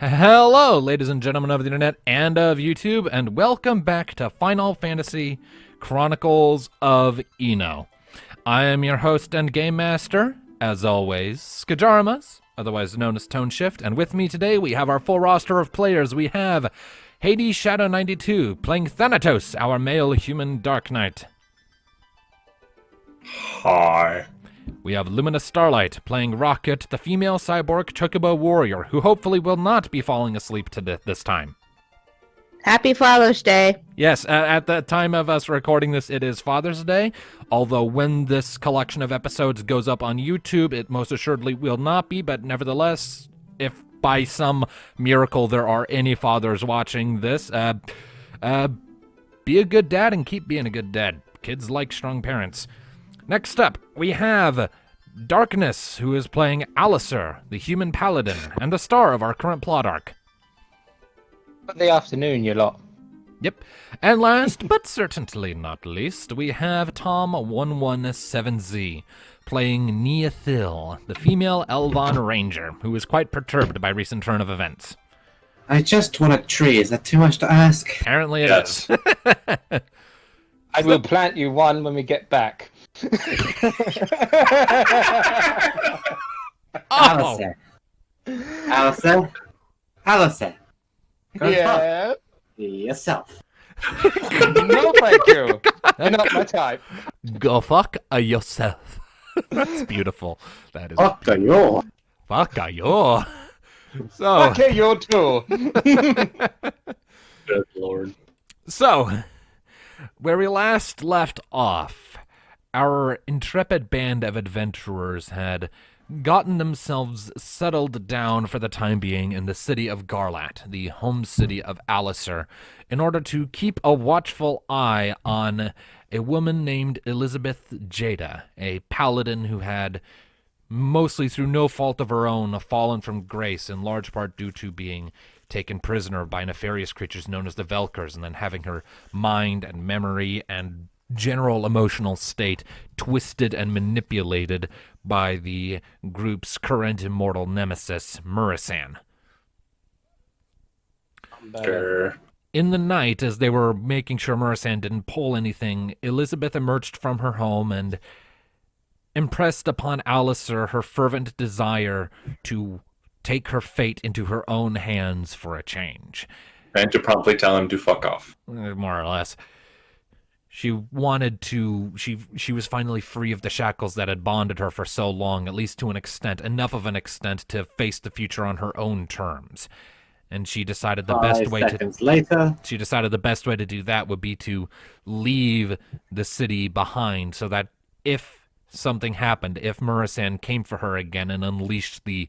Hello, ladies and gentlemen of the internet and of YouTube, and welcome back to Final Fantasy Chronicles of Eno. I am your host and game master, as always, Skajaramas, otherwise known as Tone Shift, and with me today we have our full roster of players. We have Hades Shadow 92 playing Thanatos, our male human Dark Knight. Hi. We have Lumina Starlight playing Rocket, the female cyborg Chocobo warrior, who hopefully will not be falling asleep this time. Happy Father's Day. Yes, at the time of us recording this, it is Father's Day, although when this collection of episodes goes up on YouTube, it most assuredly will not be, but nevertheless, if by some miracle there are any fathers watching this, be a good dad and keep being a good dad. Kids like strong parents. Next up, we have Darkness, who is playing Alistair, the human paladin, and the star of our current plot arc. Good afternoon, you lot. Yep. And last, but certainly not least, we have Tom117Z, playing Neathil, the female Elvon ranger, who is quite perturbed by recent turn of events. I just want a tree. Is that too much to ask? Apparently it is. I will plant you one when we get back. Alistair. Alistair. Alistair. Yeah. Be yourself. No, thank you. Not my type. Go fuck yourself. That's beautiful. That is. Fuck you. Fuck yo. So. Okay, you too. Good lord. So, where we last left off, our intrepid band of adventurers had gotten themselves settled down for the time being in the city of Garlat, the home city of Alistair, in order to keep a watchful eye on a woman named Elizabeth Jada, a paladin who had, mostly through no fault of her own, fallen from grace, in large part due to being taken prisoner by nefarious creatures known as the Velkers, and then having her mind and memory and general emotional state twisted and manipulated by the group's current immortal nemesis, Murasan. Sure. In the night, as they were making sure Murasan didn't pull anything, Elizabeth emerged from her home and impressed upon Alistair her fervent desire to take her fate into her own hands for a change. And to promptly tell him to fuck off. More or less. She wanted to, she was finally free of the shackles that had bonded her for so long, at least to an extent, enough of an extent to face the future on her own terms. And she decided the best way she decided the best way to do that would be to leave the city behind, so that if something happened, if Murasan came for her again and unleashed the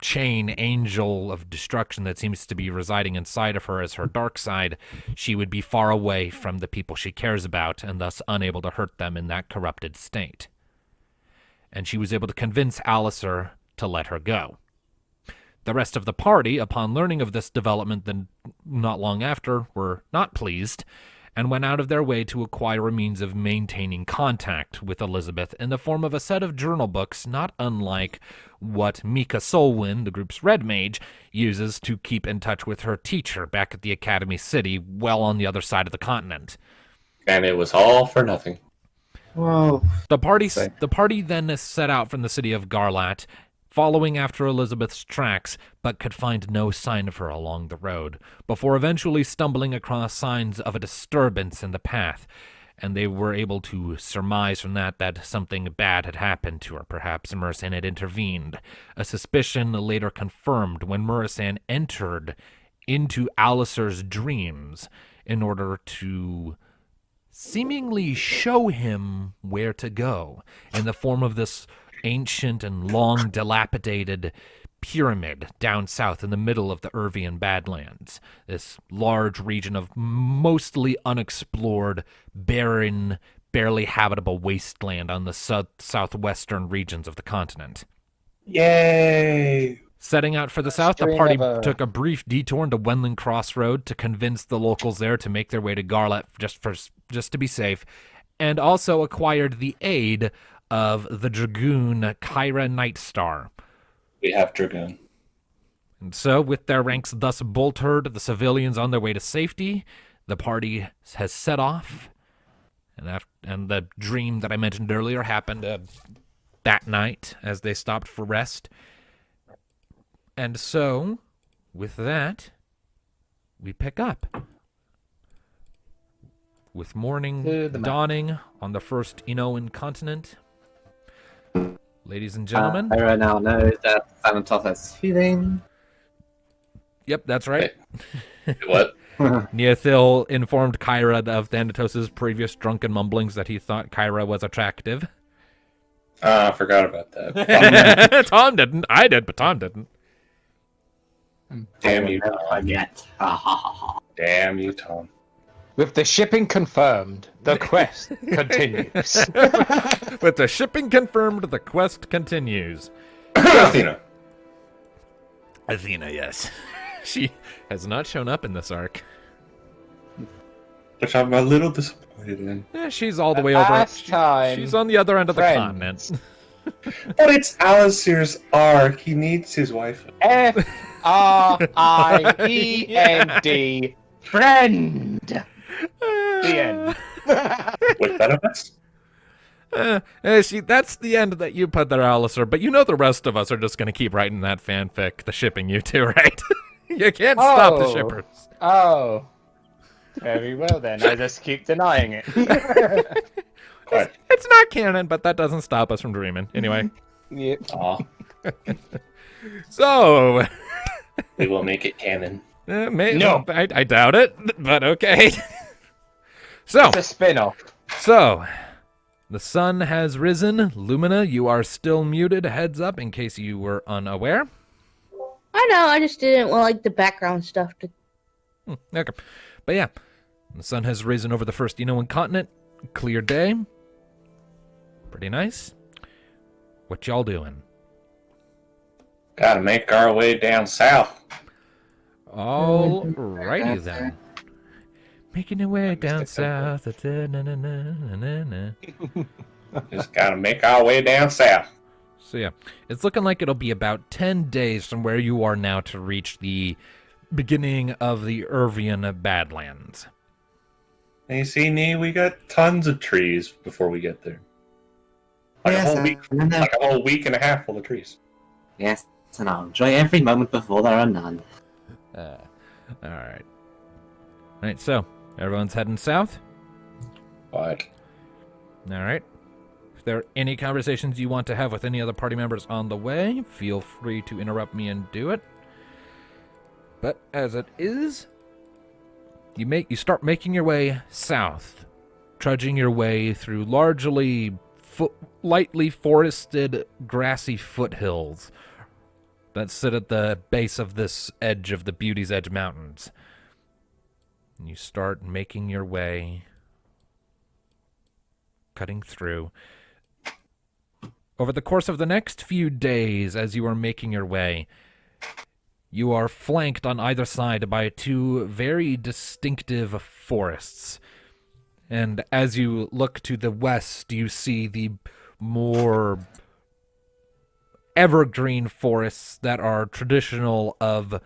chain angel of destruction that seems to be residing inside of her as her dark side, she would be far away from the people she cares about and thus unable to hurt them in that corrupted state. And she was able to convince Alistair to let her go. The rest of the party, upon learning of this development then not long after, were not pleased and went out of their way to acquire a means of maintaining contact with Elizabeth in the form of a set of journal books not unlike what Mika Solwyn, the group's red mage, uses to keep in touch with her teacher back at the Academy City, well on the other side of the continent. And it was all for nothing. Well, the party then set out from the city of Garlat, following after Elizabeth's tracks, but could find no sign of her along the road, before eventually stumbling across signs of a disturbance in the path, and they were able to surmise from that something bad had happened to her. Perhaps Murasan had intervened, a suspicion later confirmed when Murasan entered into Alistair's dreams in order to seemingly show him where to go, in the form of this ancient and long dilapidated pyramid down south in the middle of the Irvian Badlands, this large region of mostly unexplored, barren, barely habitable wasteland on the southwestern regions of the continent. Yay! Setting out for the south, the party took a brief detour into Wendling Crossroad to convince the locals there to make their way to Garlat just to be safe, and also acquired the aid of the Dragoon Kyra Nightstar. We have Dragoon. And so, with their ranks thus bolstered, the civilians on their way to safety, the party has set off. And the dream that I mentioned earlier happened that night as they stopped for rest. And so, with that, we pick up. With morning dawning on the first Inoan continent. Ladies and gentlemen. I now know that Thanatos has feeling. Yep, that's right. What? Neothil informed Kyra of Thanatos' previous drunken mumblings that he thought Kyra was attractive. I forgot about that. Tom didn't. I did, but Tom didn't. Damn you, Never Tom. forget. Damn you, Tom. With the shipping confirmed, the quest continues. With the shipping confirmed, the quest continues. Athena. Athena, yes. She has not shown up in this arc. Which I'm a little disappointed in. Yeah, she's all the way over. Last time, She's on the other end of the friends. continent. But it's Alisir's arc. He needs his wife. Friend. Friend. The end. With benefits? That's the end that you put there, Alistair. But you know the rest of us are just going to keep writing that fanfic, the shipping you two, right? You can't stop the shippers. Oh. Very well then. I just keep denying it. It's not canon, but that doesn't stop us from dreaming. Anyway. Yeah. Aw, So. we will make it canon. No. I doubt it, but okay. So. It's a spin-off. So. The sun has risen. Lumina, you are still muted. Heads up in case you were unaware. I know, I just didn't want like the background stuff to. Okay. But yeah, the sun has risen over the first Inoan continent. Clear day. Pretty nice. What y'all doing? Gotta make our way down south. Alrighty then. Making your way down south. Just gotta make our way down south. So yeah, it's looking like it'll be about 10 days from where you are now to reach the beginning of the Irvian Badlands. And you see, Nee, we got tons of trees before we get there. Like Yes, a whole week and a half full of trees. Yes, and I'll enjoy every moment before there are none. Alright. Alright, so everyone's heading south? But Alright. If there are any conversations you want to have with any other party members on the way, feel free to interrupt me and do it. But as it is, you start making your way south, trudging your way through largely lightly forested, grassy foothills that sit at the base of this edge of the Beauty's Edge Mountains. And you start making your way, cutting through. Over the course of the next few days, as you are making your way, you are flanked on either side by two very distinctive forests. And as you look to the west, you see the more evergreen forests that are traditional of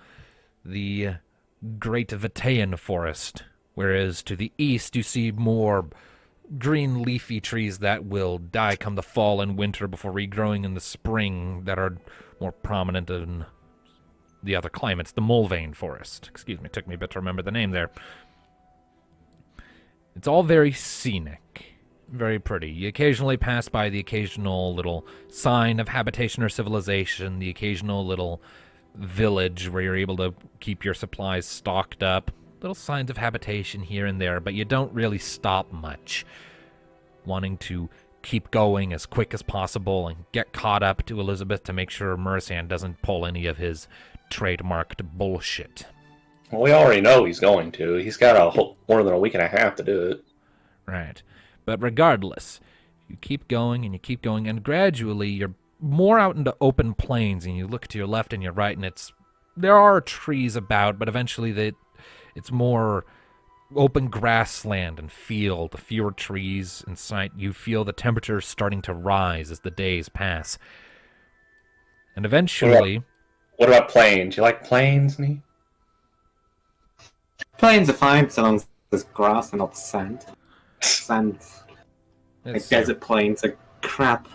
the Great Vitaean Forest. Whereas to the east, you see more green leafy trees that will die come the fall and winter before regrowing in the spring that are more prominent in the other climates, the Mulvane Forest. Excuse me, took me a bit to remember the name there. It's all very scenic, very pretty. You occasionally pass by the occasional little sign of habitation or civilization, the occasional little village where you're able to keep your supplies stocked up. Little signs of habitation here and there, but you don't really stop much. Wanting to keep going as quick as possible and get caught up to Elizabeth to make sure Mersan doesn't pull any of his trademarked bullshit. well, we already know he's going to. He's got more than a week and a half to do it. Right. But regardless, you keep going and you keep going, and gradually you're more out into open plains, and you look to your left and your right, and there are trees about, but eventually it's more open grassland and field, fewer trees in sight. You feel the temperature starting to rise as the days pass. And eventually, What about plains? You like plains, Nee? Plains are fine so long as there's grass and not sand. Sand, Let's, desert plains are crap.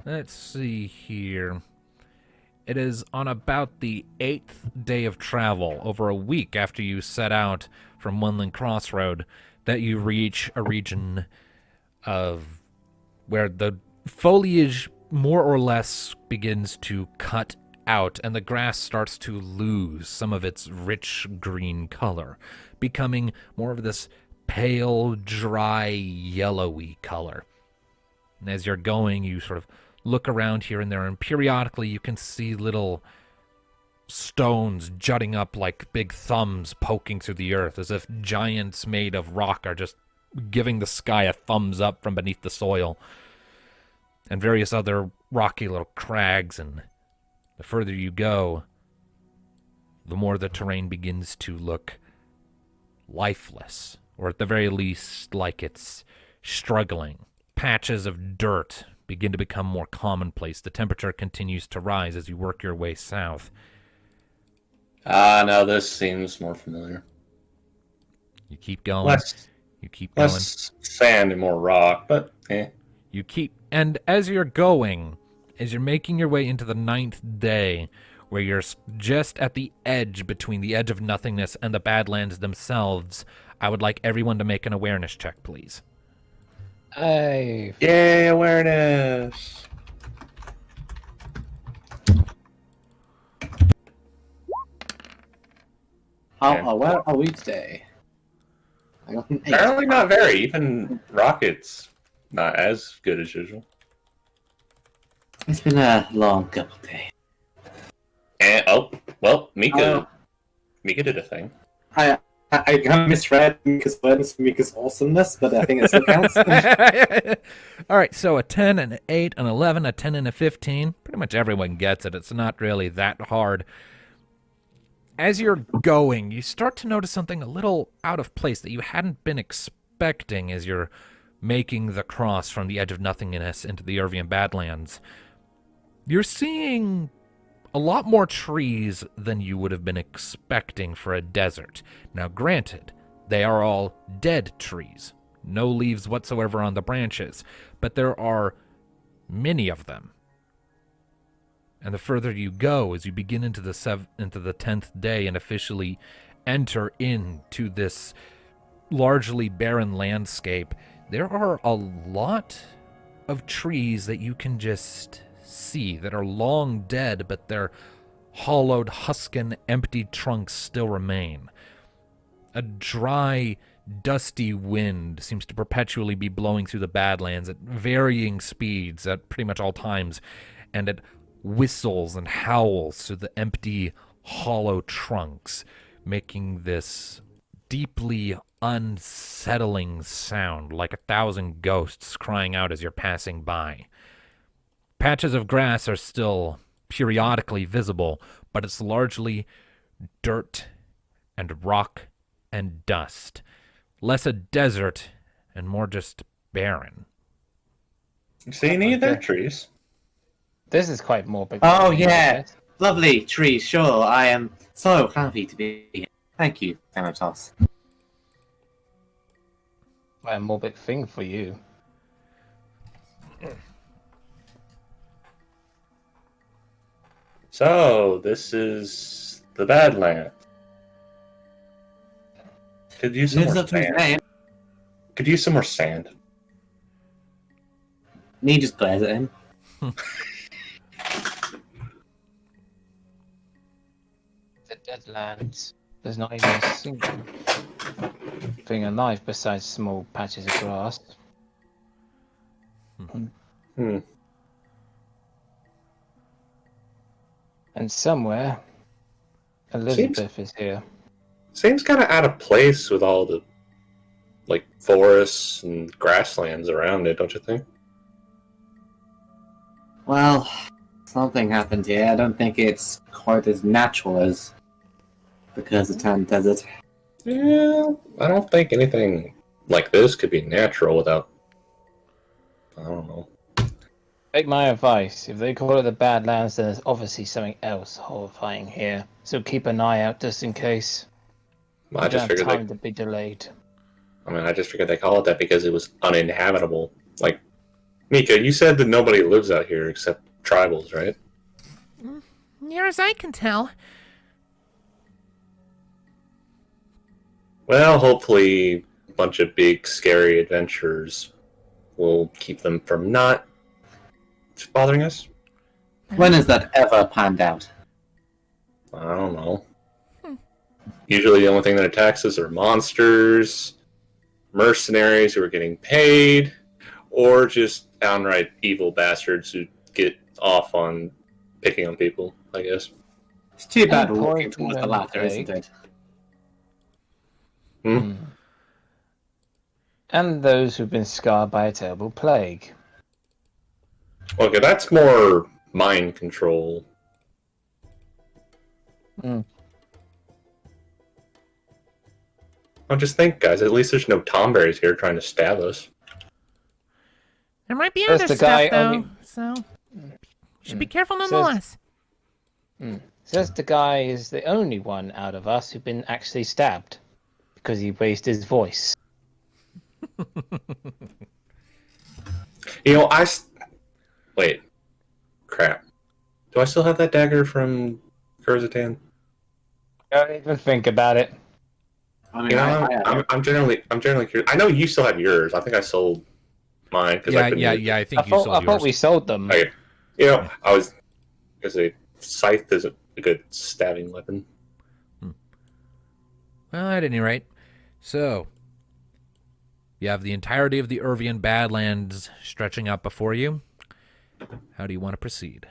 let's see here. It is on about the 8th day of travel, over a week after you set out from Windland Crossroad, that you reach a region of where the foliage more or less begins to cut out and the grass starts to lose some of its rich green color, becoming more of this pale, dry, yellowy color. And as you're going, you sort of look around here and there, and periodically you can see little stones jutting up like big thumbs poking through the earth, as if giants made of rock are just giving the sky a thumbs up from beneath the soil. And various other rocky little crags, and the further you go, the more the terrain begins to look lifeless, or at the very least like it's struggling. Patches of dirt begin to become more commonplace. The temperature continues to rise as you work your way south. No, this seems more familiar. You keep going. Less You keep going. sand and more rock, but You keep, and as you're going, as you're making your way into the 9th day, where you're just at the edge between the edge of nothingness and the Badlands themselves, I would like everyone to make an awareness check, please. Hey, yay, awareness. Where are we today? I got an 8. Apparently not very. Even Rocket's not as good as usual. It's been a long couple days. And Mika did a thing. I misread Mika's words, Mika's awesomeness, but I think it still counts. All right, so a 10, an 8, an 11, a 10, and a 15. Pretty much everyone gets it. It's not really that hard. As you're going, you start to notice something a little out of place that you hadn't been expecting as you're making the cross from the edge of nothingness into the Irvian Badlands. You're seeing a lot more trees than you would have been expecting for a desert. Now, granted, they are all dead trees. No leaves whatsoever on the branches, but there are many of them. And the further you go, as you begin into the 10th day and officially enter into this largely barren landscape, there are a lot of trees that you can just see that are long dead, but their hollowed, husken, empty trunks still remain. A dry, dusty wind seems to perpetually be blowing through the Badlands at varying speeds at pretty much all times, and it whistles and howls through the empty, hollow trunks, making this deeply unsettling sound like 1,000 ghosts crying out as you're passing by. Patches of grass are still periodically visible, but it's largely dirt and rock and dust. Less a desert and more just barren. See, neither their trees. this is quite morbid. Oh, yeah. Lovely tree, sure. I am so happy to be here. Thank you, Thanatos. Quite a morbid thing for you. So, this is the Badlands. Could use some Lives more up to his sand. name. Could use some more sand. Me just glares at him. The Deadlands. There's not even a single thing alive besides small patches of grass. Hmm. And somewhere, Elizabeth is here. Seems kind of out of place with all the forests and grasslands around it, don't you think? Well, something happened here. I don't think it's quite as natural as the Kurzatan Desert. Yeah, I don't think anything like this could be natural without, I don't know, Take my advice. If they call it the Badlands, then there's obviously something else horrifying here. So keep an eye out just in case. Well, You I just don't have figured time to be delayed. I just figured they call it that because it was uninhabitable. Like, Mika, you said that nobody lives out here except tribals, right? Near as I can tell. Well, hopefully a bunch of big, scary adventures will keep them from not bothering us. When has that ever panned out? I don't know. Usually the only thing that attacks us are monsters, mercenaries who are getting paid, or just downright evil bastards who get off on picking on people, I guess. It's too bad Any we're walking point towards in the the latter, isn't day? it? And those who've been scarred by a terrible plague. Okay, that's more mind control. Well, just think, guys, at least there's no Tomberries here trying to stab us. There might be Says other the stuff, guy though, only- so should be careful nonetheless. Says the guy is the only one out of us who's been actually stabbed. Because he raised his voice. You know, wait. Crap. Do I still have that dagger from Kurzatan? Don't even think about it. I mean, You know, I'm generally curious. I know you still have yours. I think I sold mine because I couldn't use it. I think I thought we sold them. Okay. You know, I was because a scythe isn't a good stabbing weapon. Well, at any rate, so you have the entirety of the Irvian Badlands stretching out before you. How do you want to proceed?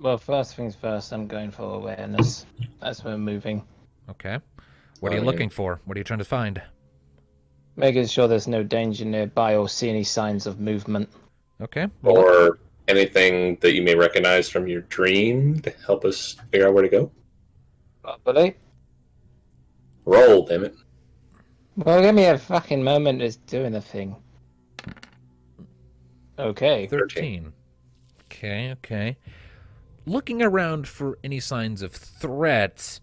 Well, first things first, I'm going for awareness. As we're moving. Okay. What are you looking for? What are you trying to find? Making sure there's no danger nearby or see any signs of movement. Okay. Or anything that you may recognize from your dream to help us figure out where to go. Properly? Roll, damn it. Well, give me a fucking moment to doing the thing. Okay. 13. Okay. Looking around for any signs of threats,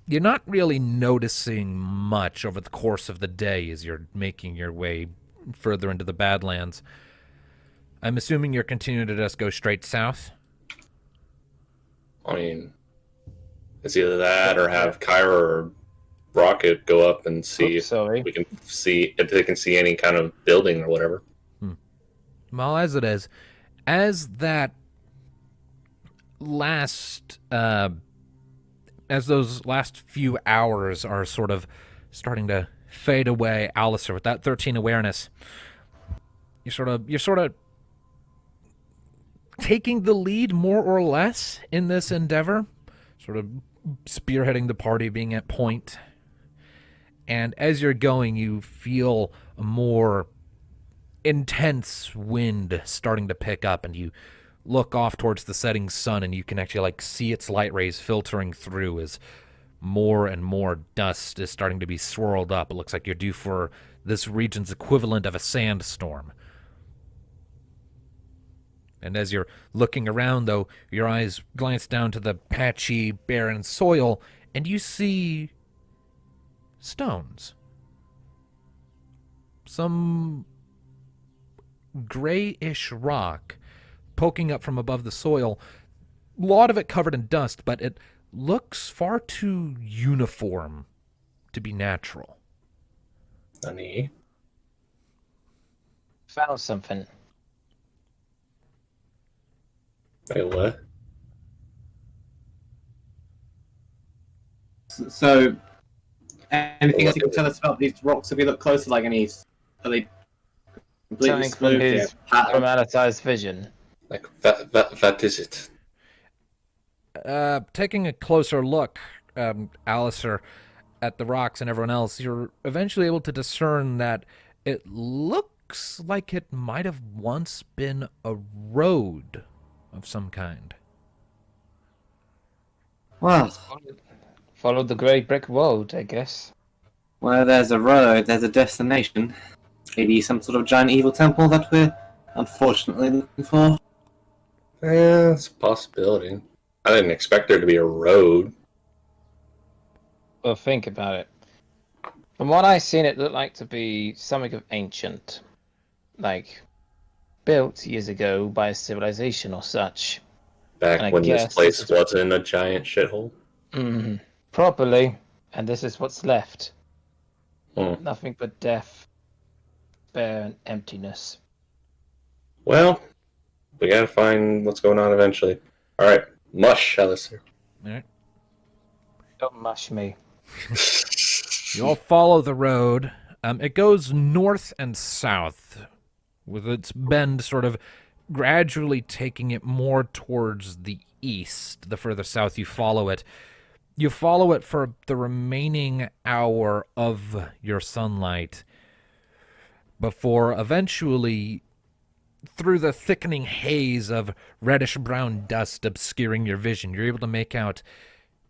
you're not really noticing much over the course of the day as you're making your way further into the Badlands. I'm assuming you're continuing to just go straight south? I mean, it's either that or have Kyra or Rocket go up and see if we can see if they can see any kind of building or whatever. Well, as it is, as that last, as those last few hours are sort of starting to fade away, Alistair, with that 13 awareness, you're sort of taking the lead more or less in this endeavor, sort of spearheading the party, being at point. And as you're going, you feel a more intense wind starting to pick up, and you look off towards the setting sun, and you can actually see its light rays filtering through as more and more dust is starting to be swirled up. It looks like you're due for this region's equivalent of a sandstorm. And as you're looking around, though, your eyes glance down to the patchy, barren soil, and you see stones. Some grayish rock poking up from above the soil. A lot of it covered in dust, but it looks far too uniform to be natural. Honey. Found something. Wait, what? So, anything else you can tell us about these rocks? If we look closer, are they completely Something from smooth? his traumatized vision. What is it? Taking a closer look, Alistair, at the rocks and everyone else, you're eventually able to discern that it looks like it might have once been a road of some kind. Well, Follow the grey brick road, I guess. where there's a road, there's a destination. Maybe some sort of giant evil temple that we're unfortunately looking for. Yeah, it's a possibility. I didn't expect there to be a road. Well, think about it. From what I seen, it looked like to be something of ancient, like built years ago by a civilization or such. And Back I when this guess this place is wasn't a giant shithole. properly, and this is what's left. Hmm. Nothing but death, despair, and emptiness. Well, we gotta find what's going on eventually. Alright, mush, Alistair. All right. Don't mush me. You all follow the road. It goes north and south, with its bend sort of gradually taking it more towards the east. The further south you follow it. You follow it for the remaining hour of your sunlight before eventually, through the thickening haze of reddish-brown dust obscuring your vision, you're able to make out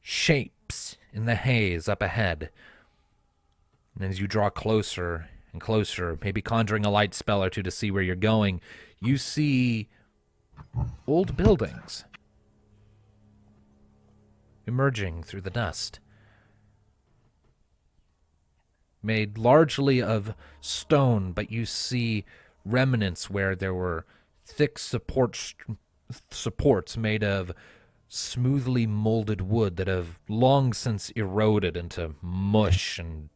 shapes in the haze up ahead. And as you draw closer and closer, maybe conjuring a light spell or two to see where you're going, you see old buildings emerging through the dust, made largely of stone, but you see remnants where there were thick supports made of smoothly molded wood that have long since eroded into mush and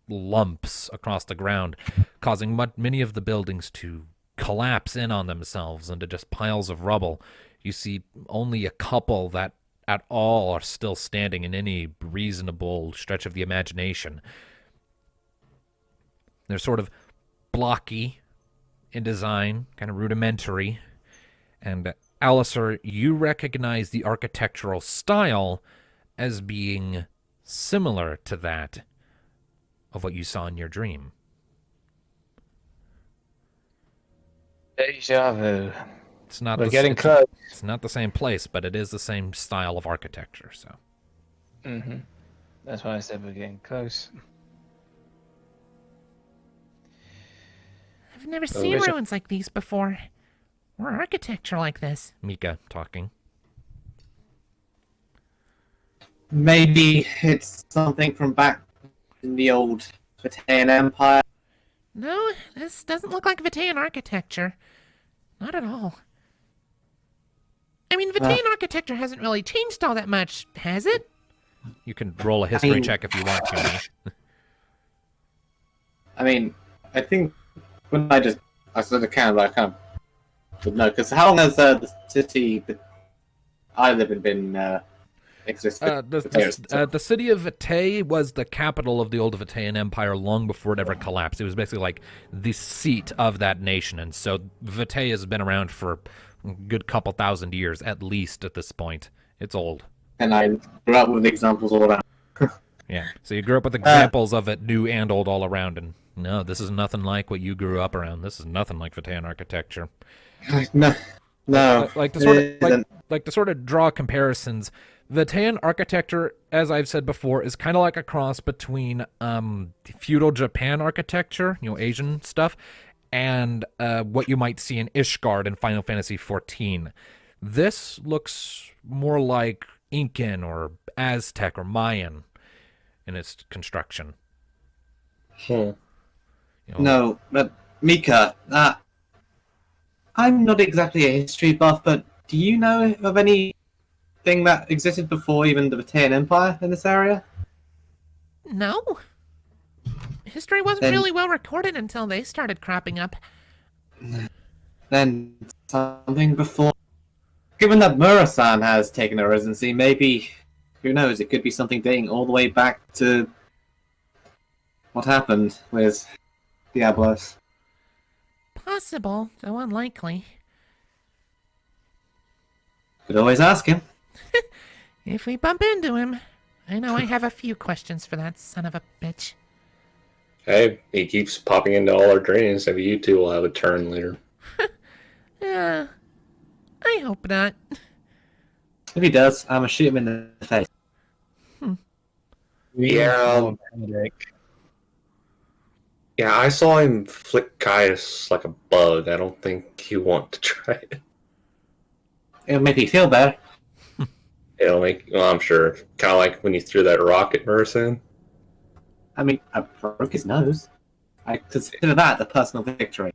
lumps across the ground, causing many of the buildings to collapse in on themselves into just piles of rubble. You see only a couple that at all are still standing in any reasonable stretch of the imagination. They're sort of blocky in design, kind of rudimentary. And Alistair, you recognize the architectural style as being similar to that of what you saw in your dream. Deja vu. It's not We're getting close. It's not the same place, but it is the same style of architecture. So, That's why I said we're getting close. I've never seen ruins like these before. Or architecture like this. Mika talking. Maybe it's something from back in the old Bataan Empire. No, this doesn't look like Vitaean architecture. Not at all. I mean, Vitaean architecture hasn't really changed all that much, has it? You can roll a history check if you want to. I mean, I think when I sort of kind of would know, because how long has the city that I live in been existed? The city of Vitae was the capital of the old Vitaean Empire long before it ever collapsed. It was basically like the seat of that nation, and so Vitae has been around for a good couple thousand years, at least at this point. It's old. And I grew up with examples all around. Yeah, so you grew up with examples of it, new and old, all around, and no, this is nothing like what you grew up around. This is nothing like Vitaean architecture. No. Like to sort of draw comparisons, Vitaean architecture, as I've said before, is kind of like a cross between feudal Japan architecture, Asian stuff, and what you might see in Ishgard in Final Fantasy XIV. This looks more like Incan or Aztec or Mayan in its construction. No, but Mika, I'm not exactly a history buff, but do you know of anything that existed before even the Bataan Empire in this area? No. History wasn't really well recorded until they started cropping up. Then something before. Given that Murasan has taken a residency, maybe, who knows, it could be something dating all the way back to what happened with Diablos. Possible, though unlikely. Could always ask him. If we bump into him, I know I have a few questions for that son of a bitch. Hey, he keeps popping into all our dreams. Maybe you two will have a turn later. I hope not. If he does, I'm gonna shoot him in the face. Yeah. Yeah, I saw him flick Caius like a bug. I don't think you want to try it. It'll make me feel better. It'll make, well, I'm sure, kind of like when you threw that rock at Merson. I mean, I broke his nose. I consider that a personal victory.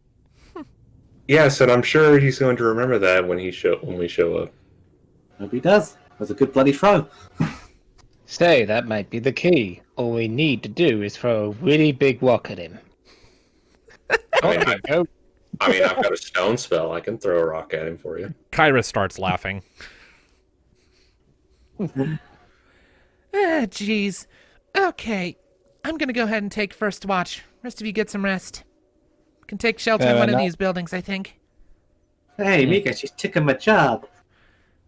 Yes, and I'm sure he's going to remember that when we show up. Hope he does. It was a good bloody throw. Say, that might be the key. All we need to do is throw a really big rock at him. I mean, Go. I've got a stone spell. I can throw a rock at him for you. Kyra starts laughing. Ah, jeez. Okay, I'm gonna go ahead and take first watch. Rest of you get some rest. Can take shelter in Fair one of enough. these buildings, I think. Hey, Mika, she's taking my job.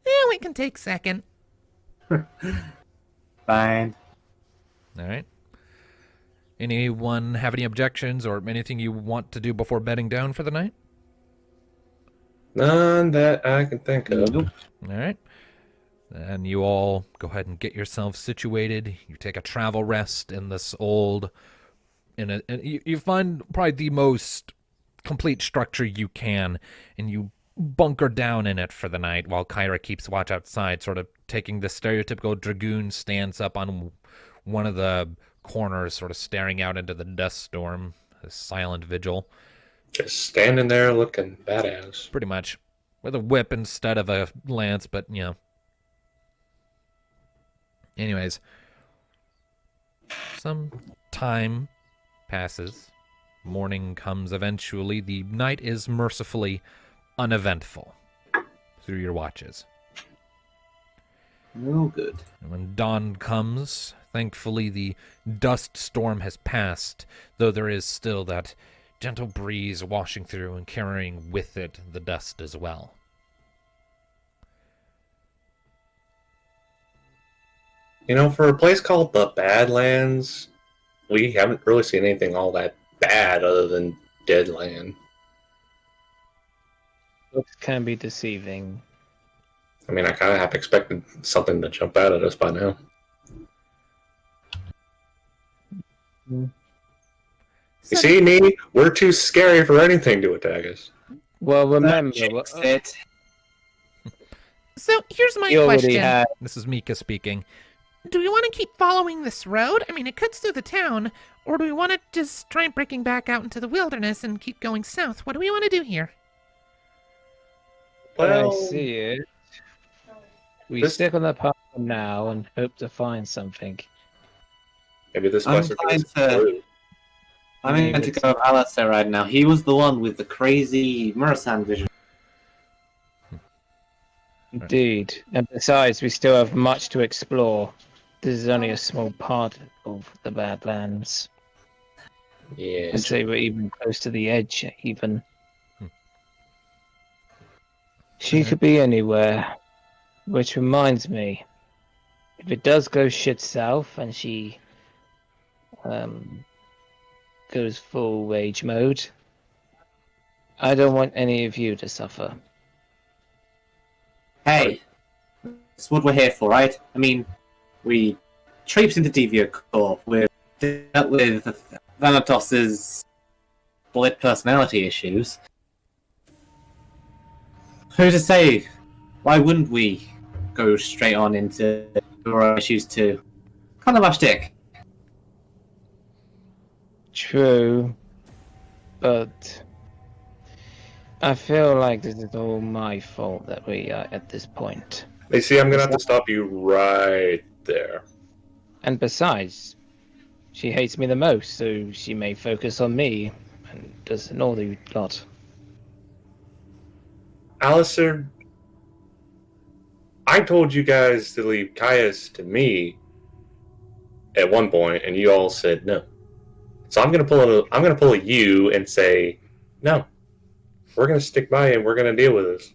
Yeah, we can take second. Fine. All right. Anyone have any objections or anything you want to do before bedding down for the night? None that I can think of. Nope. All right. And you all go ahead and get yourselves situated. You take a travel rest in this old, and you find probably the most complete structure you can, and you bunker down in it for the night while Kyra keeps watch outside, sort of taking the stereotypical dragoon stance up on one of the corners, sort of staring out into the dust storm, a silent vigil, Just standing there looking badass. pretty much, with a whip instead of a lance, but, you know. Anyways, some time passes. Morning comes eventually. The night is mercifully uneventful through your watches. No good. And when dawn comes, thankfully the dust storm has passed, though there is still that gentle breeze washing through and carrying with it the dust as well. You know, for a place called the Badlands, we haven't really seen anything all that bad other than dead land. Looks can be deceiving. I mean, I kind of have expected something to jump out at us by now. You see, Nee, we're too scary for anything to attack us. Well, remember, Jinxed it. So here's my he already question. had. This is Mika speaking. Do we want to keep following this road? I mean, it cuts through the town. Or do we want to just try breaking back out into the wilderness and keep going south? What do we want to do here? Well, I see it. We this- stick on the path for now and hope to find something. maybe this I'm must trying to- I'm going to go with Alistair right now. He was the one with the crazy Murasan vision. Indeed. And besides, we still have much to explore. This is only a small part of the Badlands. I'd Yes. say we're even close to the edge, even. She could be anywhere. Which reminds me, if it does go shit south and she goes full rage mode, I don't want any of you to suffer. Hey, that's what we're here for, right? I mean, we traipsed into Devia Corp. We've dealt with Thanatos's split personality issues. Who's to say? Why wouldn't we go straight on into our issues too? Kind of our shtick. True, but I feel like this is all my fault that we are at this point. You see, I'm going to have to stop you right there. And besides, she hates me the most, so she may focus on me and does an all the lot. Alistair, I told you guys to leave Caius to me at one point, and you all said no. So I'm gonna pull a you and say, no. We're gonna stick by you and we're gonna deal with this.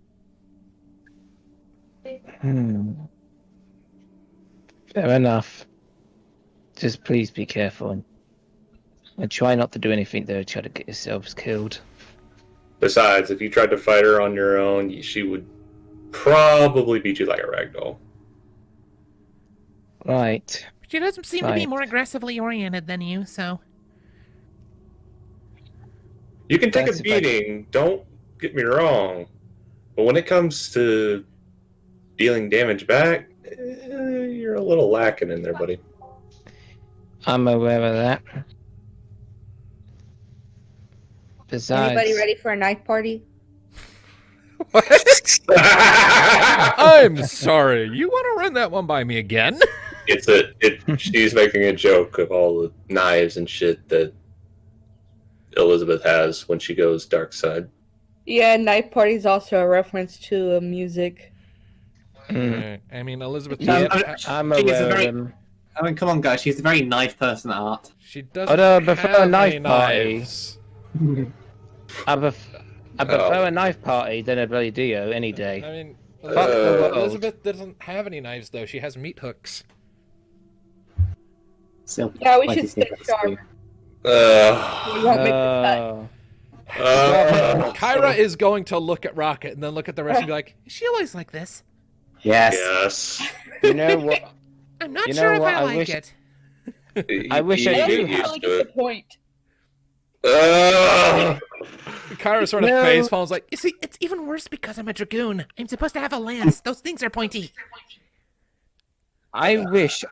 Fair enough. Just please be careful and try not to do anything that would try to get yourselves killed. Besides, if you tried to fight her on your own, she would probably beat you like a ragdoll. Right. She doesn't seem to be Right. more aggressively oriented than you, so. You can take That's a if I- beating, don't get me wrong. But when it comes to dealing damage back, you're a little lacking in there, buddy. I'm aware of that. Besides, Anybody ready for a knife party? I'm sorry. You want to run that one by me again? She's making a joke of all the knives and shit that Elizabeth has when she goes dark side. Yeah, knife party is also a reference to music. mm, I mean, Elizabeth No, doesn't. I'm She's aware a very- of them. I mean, come on, guys. She's a very knife person at art. She doesn't I prefer have a knife any party. knives. I prefer a knife party than a bloody Dio any I day. mean, Fuck the world. Elizabeth doesn't have any knives though. She has meat hooks. Still, Yeah, we like should you stay think that's sharp. weird. We won't make the Oh. Kyra is going to look at Rocket and then look at the rest and be like, Is she always like this? Yes. Yes. You know what? I'm not You sure know if what, I I like wish- it. I wish I You do get have- used to it. point. Kyra sort of No. face palms like, You see, it's even worse because I'm a dragoon. I'm supposed to have a lance. Those things are pointy. I wish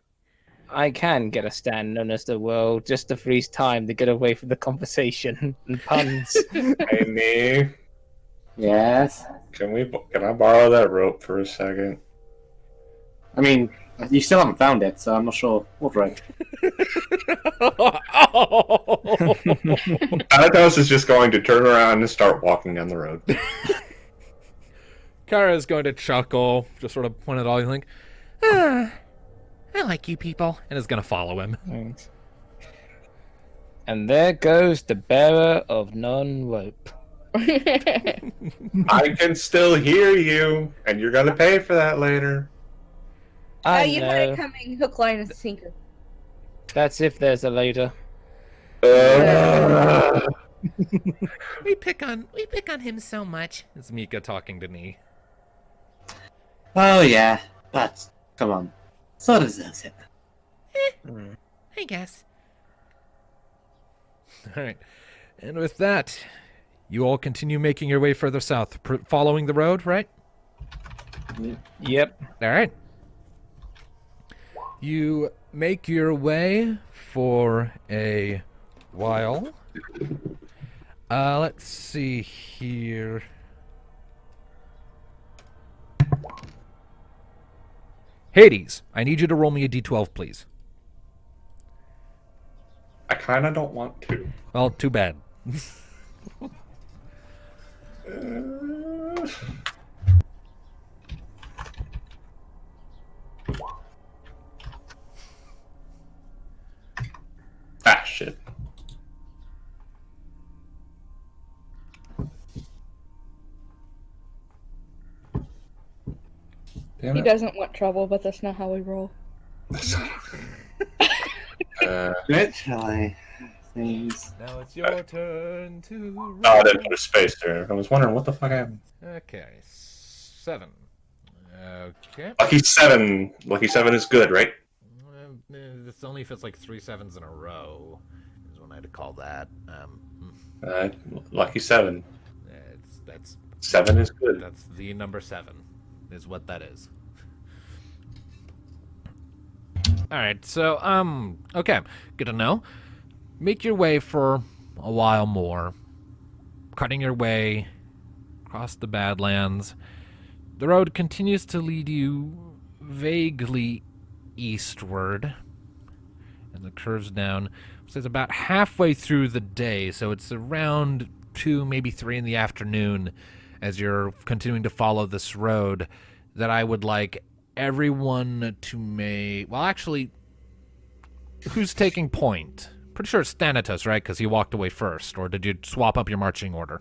I can get a stand known as the world just to freeze time to get away from the conversation and puns. Hey, me. Yes. Can I borrow that rope for a second? I mean, you still haven't found it, so I'm not sure what rope. Thanatos is just going to turn around and start walking down the road. Kyra is going to chuckle, just sort of point at all you think, I like you people. and is going to follow him. Thanks. And there goes the bearer of none rope. I can still hear you, and you're gonna pay for that later. I you had know. it coming, hook, line, and sinker. That's if there's a later. We pick on him so much. It's Mika talking to me. Oh, yeah. But, come on. So deserves it. I guess. All right. And with that, you all continue making your way further south, following the road, right? Yep. All right. You make your way for a while. Let's see here. Hades, I need you to roll me a d12, please. I kind of don't want to. Well, too bad. Ah, shit. Damn He it. doesn't want trouble, but that's not how we roll. Literally. Please. Now it's your turn to roll. Oh, I didn't put a space there. I was wondering what the fuck happened. Okay, 7. Okay. Lucky 7. Lucky 7 is good, right? It's only if it's like 3 sevens in a row, is what I'd call that. Lucky 7. That's 7 is good. That's the number 7, is what that is. All right, so okay, good to know. Make your way for a while more, cutting your way across the Badlands. The road continues to lead you vaguely eastward, and it curves down. So it's about halfway through the day, so it's around 2, maybe 3 in the afternoon as you're continuing to follow this road that I would like everyone to make... Well, actually, who's taking point? Pretty sure it's Thanatos, right? Because he walked away first. Or did you swap up your marching order?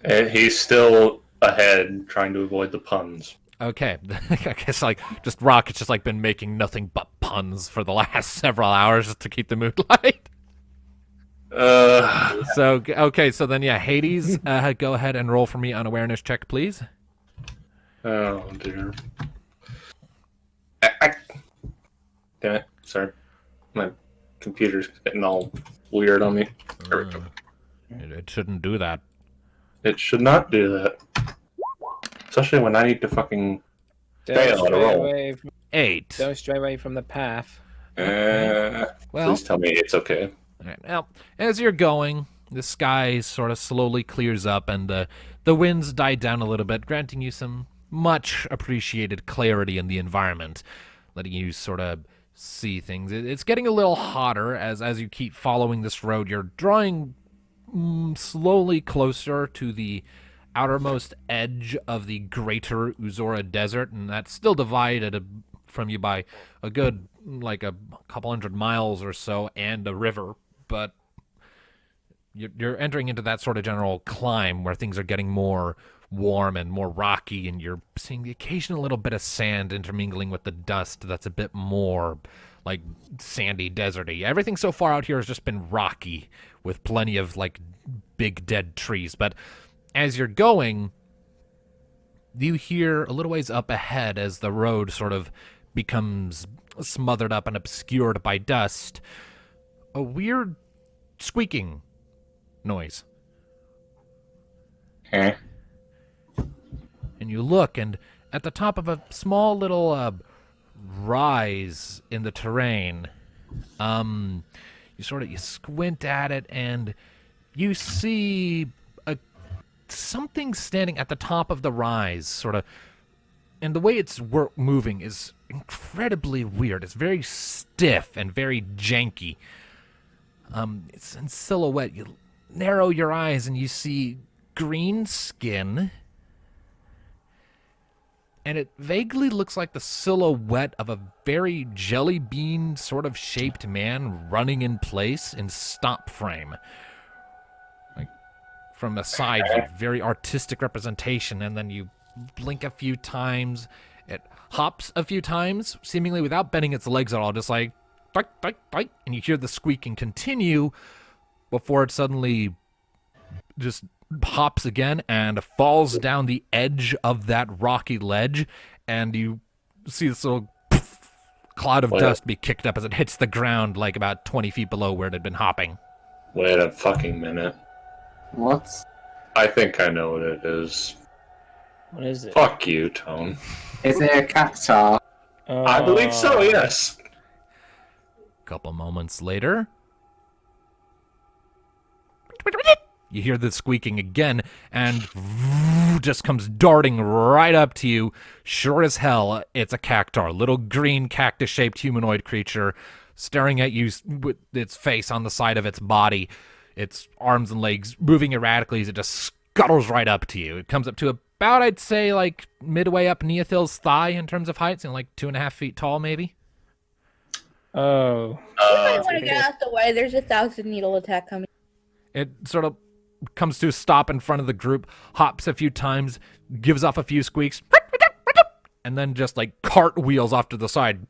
And he's still ahead, trying to avoid the puns. Okay. I guess, like, just Rocket's just, like, been making nothing but puns for the last several hours just to keep the mood light. So, okay, so then, yeah, Hades, go ahead and roll for me on awareness check, please. Oh, dear. Damn it. Sorry. My computer's getting all weird on me. There we go. It shouldn't do that. It should not do that. Especially when I need to fucking Fail on a roll. 8. Don't stray away from the path. Well, Please tell me it's okay. all right, well, as you're going, the sky sort of slowly clears up and the winds die down a little bit, granting you some much appreciated clarity in the environment, letting you sort of see things. It's getting a little hotter as you keep following this road. You're drawing slowly closer to the outermost edge of the greater Uzora Desert, and that's still divided from you by a good, like a couple hundred miles or so, and a river, but you're entering into that sort of general climb where things are getting more warm and more rocky, and you're seeing the occasional little bit of sand intermingling with the dust that's a bit more like sandy, deserty. Everything so far out here has just been rocky with plenty of like big dead trees, but as you're going, you hear a little ways up ahead as the road sort of becomes smothered up and obscured by dust, a weird squeaking noise. Okay. And you look, and at the top of a small little rise in the terrain, you squint at it, and you see something standing at the top of the rise, sort of, and the way it's moving is incredibly weird. It's very stiff and very janky. It's in silhouette. You narrow your eyes and you see green skin, and it vaguely looks like the silhouette of a very jelly bean sort of shaped man running in place in stop frame. Like from a side view, very artistic representation, and then you blink a few times, it hops a few times, seemingly without bending its legs at all, just like bite, bite, bite, and you hear the squeaking continue before it suddenly just hops again and falls down the edge of that rocky ledge, and you see this little cloud of dust be kicked up as it hits the ground like about 20 feet below where it had been hopping. Wait a fucking minute. What? I think I know what it is. What is it? Fuck you, Tone. Is it a cactaur? I believe so, yes. A couple moments later, you hear the squeaking again, and just comes darting right up to you. Sure as hell, it's a cactaur, little green cactus-shaped humanoid creature, staring at you with its face on the side of its body, its arms and legs moving erratically as it just scuttles right up to you. It comes up to about, I'd say, like midway up Neothil's thigh in terms of height, like 2.5 feet tall, maybe. Oh. You might want to get out the way. There's a 1,000-needle attack coming. It sort of comes to a stop in front of the group, hops a few times, gives off a few squeaks, and then just like cartwheels off to the side,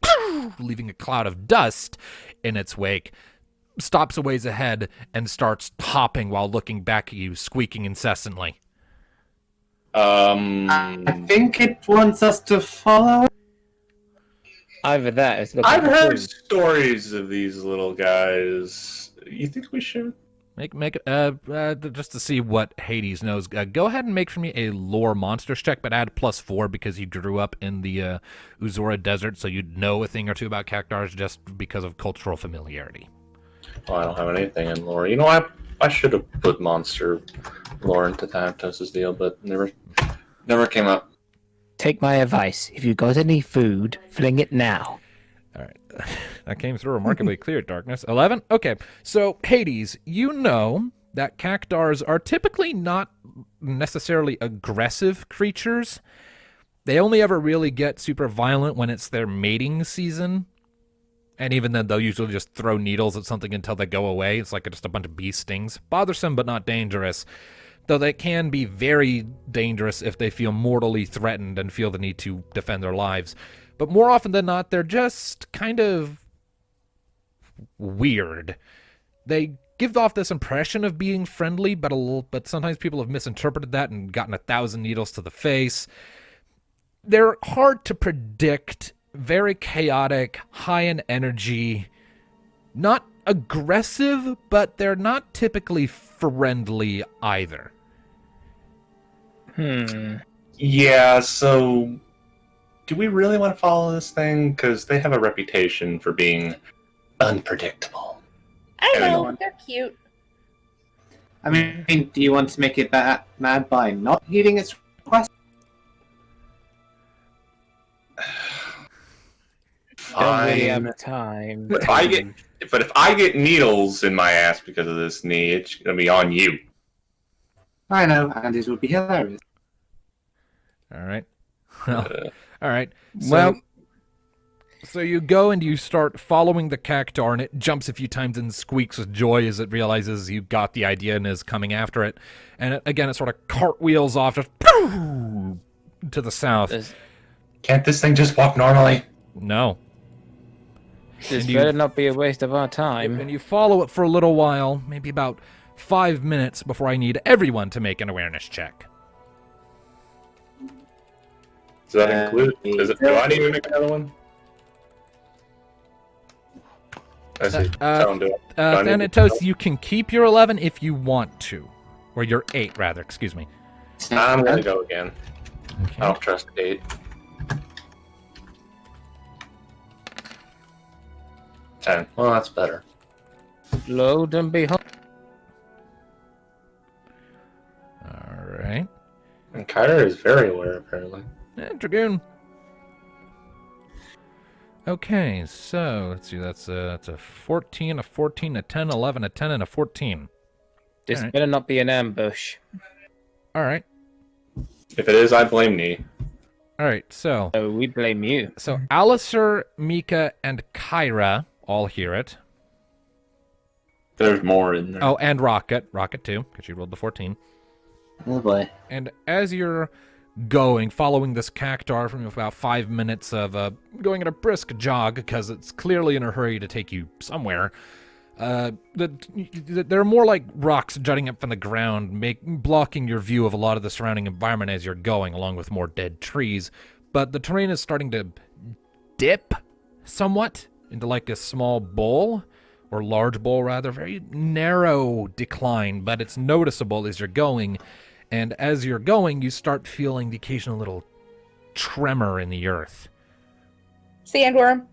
leaving a cloud of dust in its wake, stops a ways ahead, and starts hopping while looking back at you, squeaking incessantly. I think it wants us to follow. Either that, it's looking I've for heard food. stories of these little guys. You think we should? Make just to see what Hades knows. Go ahead and make for me a lore monsters check, but add +4 because you grew up in the Uzora Desert, so you'd know a thing or two about cactaurs just because of cultural familiarity. Oh, I don't have anything in lore. You know, I should have put monster lore into Thanatos' deal, but never came up. Take my advice. If you got any food, fling it now. All right. That came through remarkably clear, Darkness. 11? Okay. So, Hades, you know that cactaurs are typically not necessarily aggressive creatures. They only ever really get super violent when it's their mating season. And even then, they'll usually just throw needles at something until they go away. It's like just a bunch of bee stings. Bothersome, but not dangerous. Though they can be very dangerous if they feel mortally threatened and feel the need to defend their lives. But more often than not, they're just kind of weird. They give off this impression of being friendly, but sometimes people have misinterpreted that and gotten 1,000 needles to the face. They're hard to predict, very chaotic, high in energy, not aggressive, but they're not typically friendly either. Yeah, so do we really want to follow this thing? Because they have a reputation for being unpredictable. I know, Everyone. they're cute. I mean, do you want to make it mad by not heeding its request? Don't really Fine. have time. But if I get needles in my ass because of this knee, it's gonna be on you. I know, and it would be hilarious. All right. Well, all right. So, Well, so you go and you start following the cactaur, and it jumps a few times and squeaks with joy as it realizes you got the idea and is coming after it. And it sort of cartwheels off just to the south. Can't this thing just walk normally? No. this and you- better not be a waste of our time. And you follow it for a little while, maybe about 5 minutes before I need everyone to make an awareness check. Does that include? Do I need to make another one? I see. Tell him to do it. Do I need to- Thanatos, you can keep your 11 if you want to. Or your 8, rather, excuse me. I'm gonna go again. I don't trust 8. 10. Well, that's better. Load and behold. Alright. And Kyra is very aware, apparently. Dragoon. Okay, so let's see, that's a 14, a 14, a 10, 11, a 10, and a 14. This Alright. better not be an ambush. Alright. If it is, I blame Nee. Alright, so So we blame you. Alistair, Mika, and Kyra all hear it. There's more in there. Oh, and Rocket. Rocket too, because she rolled the 14. Oh boy. And as you're following this cactaur from about 5 minutes of going at a brisk jog, because it's clearly in a hurry to take you somewhere, there are more like rocks jutting up from the ground, blocking your view of a lot of the surrounding environment as you're going, along with more dead trees. But the terrain is starting to dip somewhat into like a small bowl, or large bowl rather, very narrow decline, but it's noticeable as you're going. And as you're going, you start feeling the occasional little tremor in the earth. Sandworm.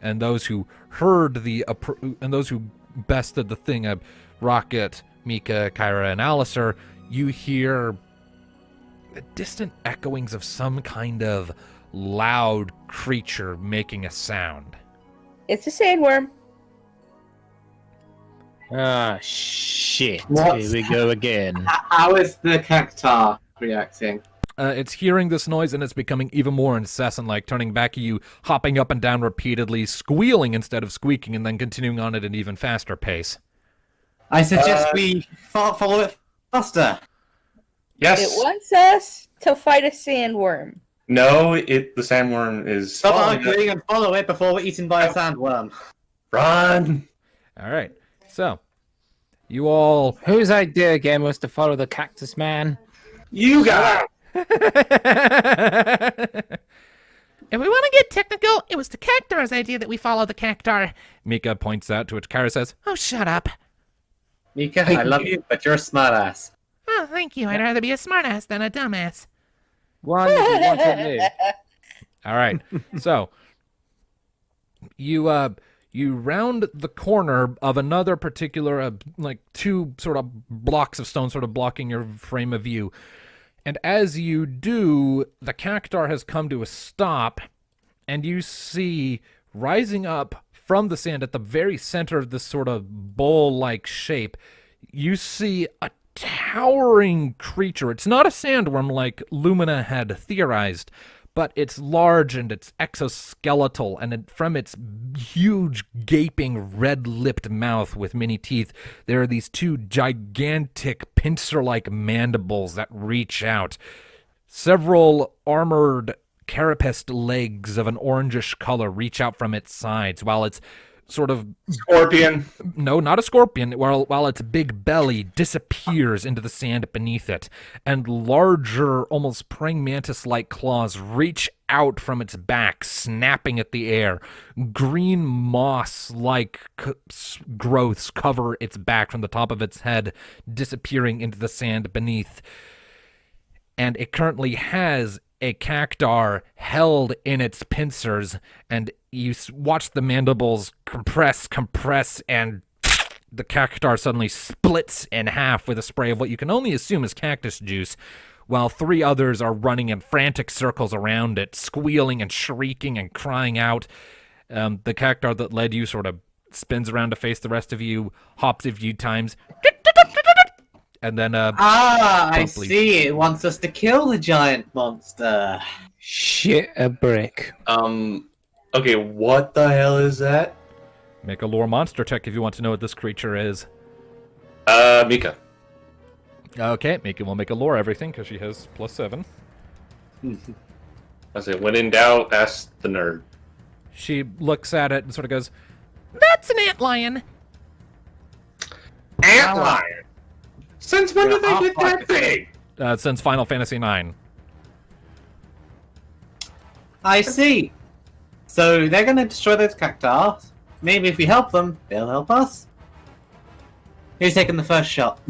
And those who heard and those who bested the thing of Rocket, Mika, Kyra, and Alistair, you hear the distant echoings of some kind of loud creature making a sound. It's a sandworm. Ah, shit. What's- Here we go again. How is the cactaur reacting? It's hearing this noise and it's becoming even more incessant, like turning back at you, hopping up and down repeatedly, squealing instead of squeaking, and then continuing on at an even faster pace. I suggest we follow it faster. Yes. It wants us to fight a sandworm. No, the sandworm is. Stop following us. arguing and follow it before we're eaten by a sandworm. Run! All right, so you all. Whose idea again was to follow the cactus man? You got it! If we want to get technical, it was the Cactaur's idea that we follow the Cactaur. Mika points out, to which Kyra says, Oh, shut up. Mika, I love you, but you're a smartass. Oh, thank you. I'd rather be a smartass than a dumbass. One if you want to live. all right. So you round the corner of another particular, like two sort of blocks of stone sort of blocking your frame of view. And as you do, the cactaur has come to a stop, and you see rising up from the sand at the very center of this sort of bowl-like shape, you see a towering creature. It's not a sandworm like Lumina had theorized, but it's large and it's exoskeletal, and from its huge, gaping, red-lipped mouth with many teeth, there are these two gigantic pincer-like mandibles that reach out. Several armored carapaced legs of an orangish color reach out from its sides, while its sort of Scorpion. no, not a scorpion, while its big belly disappears into the sand beneath it, and larger, almost praying mantis-like claws reach out from its back, snapping at the air. Green moss-like growths cover its back from the top of its head, disappearing into the sand beneath. And it currently has a cactaur held in its pincers, and you watch the mandibles compress, and the cactaur suddenly splits in half with a spray of what you can only assume is cactus juice, while 3 others are running in frantic circles around it, squealing and shrieking and crying out. The cactaur that led you sort of spins around to face the rest of you, hops a few times, and then I promptly- see. It wants us to kill the giant monster. Shit a brick. Okay, what the hell is that? make a lore monster check if you want to know what this creature is. Mika. Okay, Mika will make a lore everything because she has +7. I say, when in doubt, ask the nerd. She looks at it and sort of goes, That's an antlion. Antlion! Since when did they Yeah, get I'll that big? since Final Fantasy IX. I see. So they're gonna destroy those cactaurs. Maybe if we help them, they'll help us. Who's taking the first shot?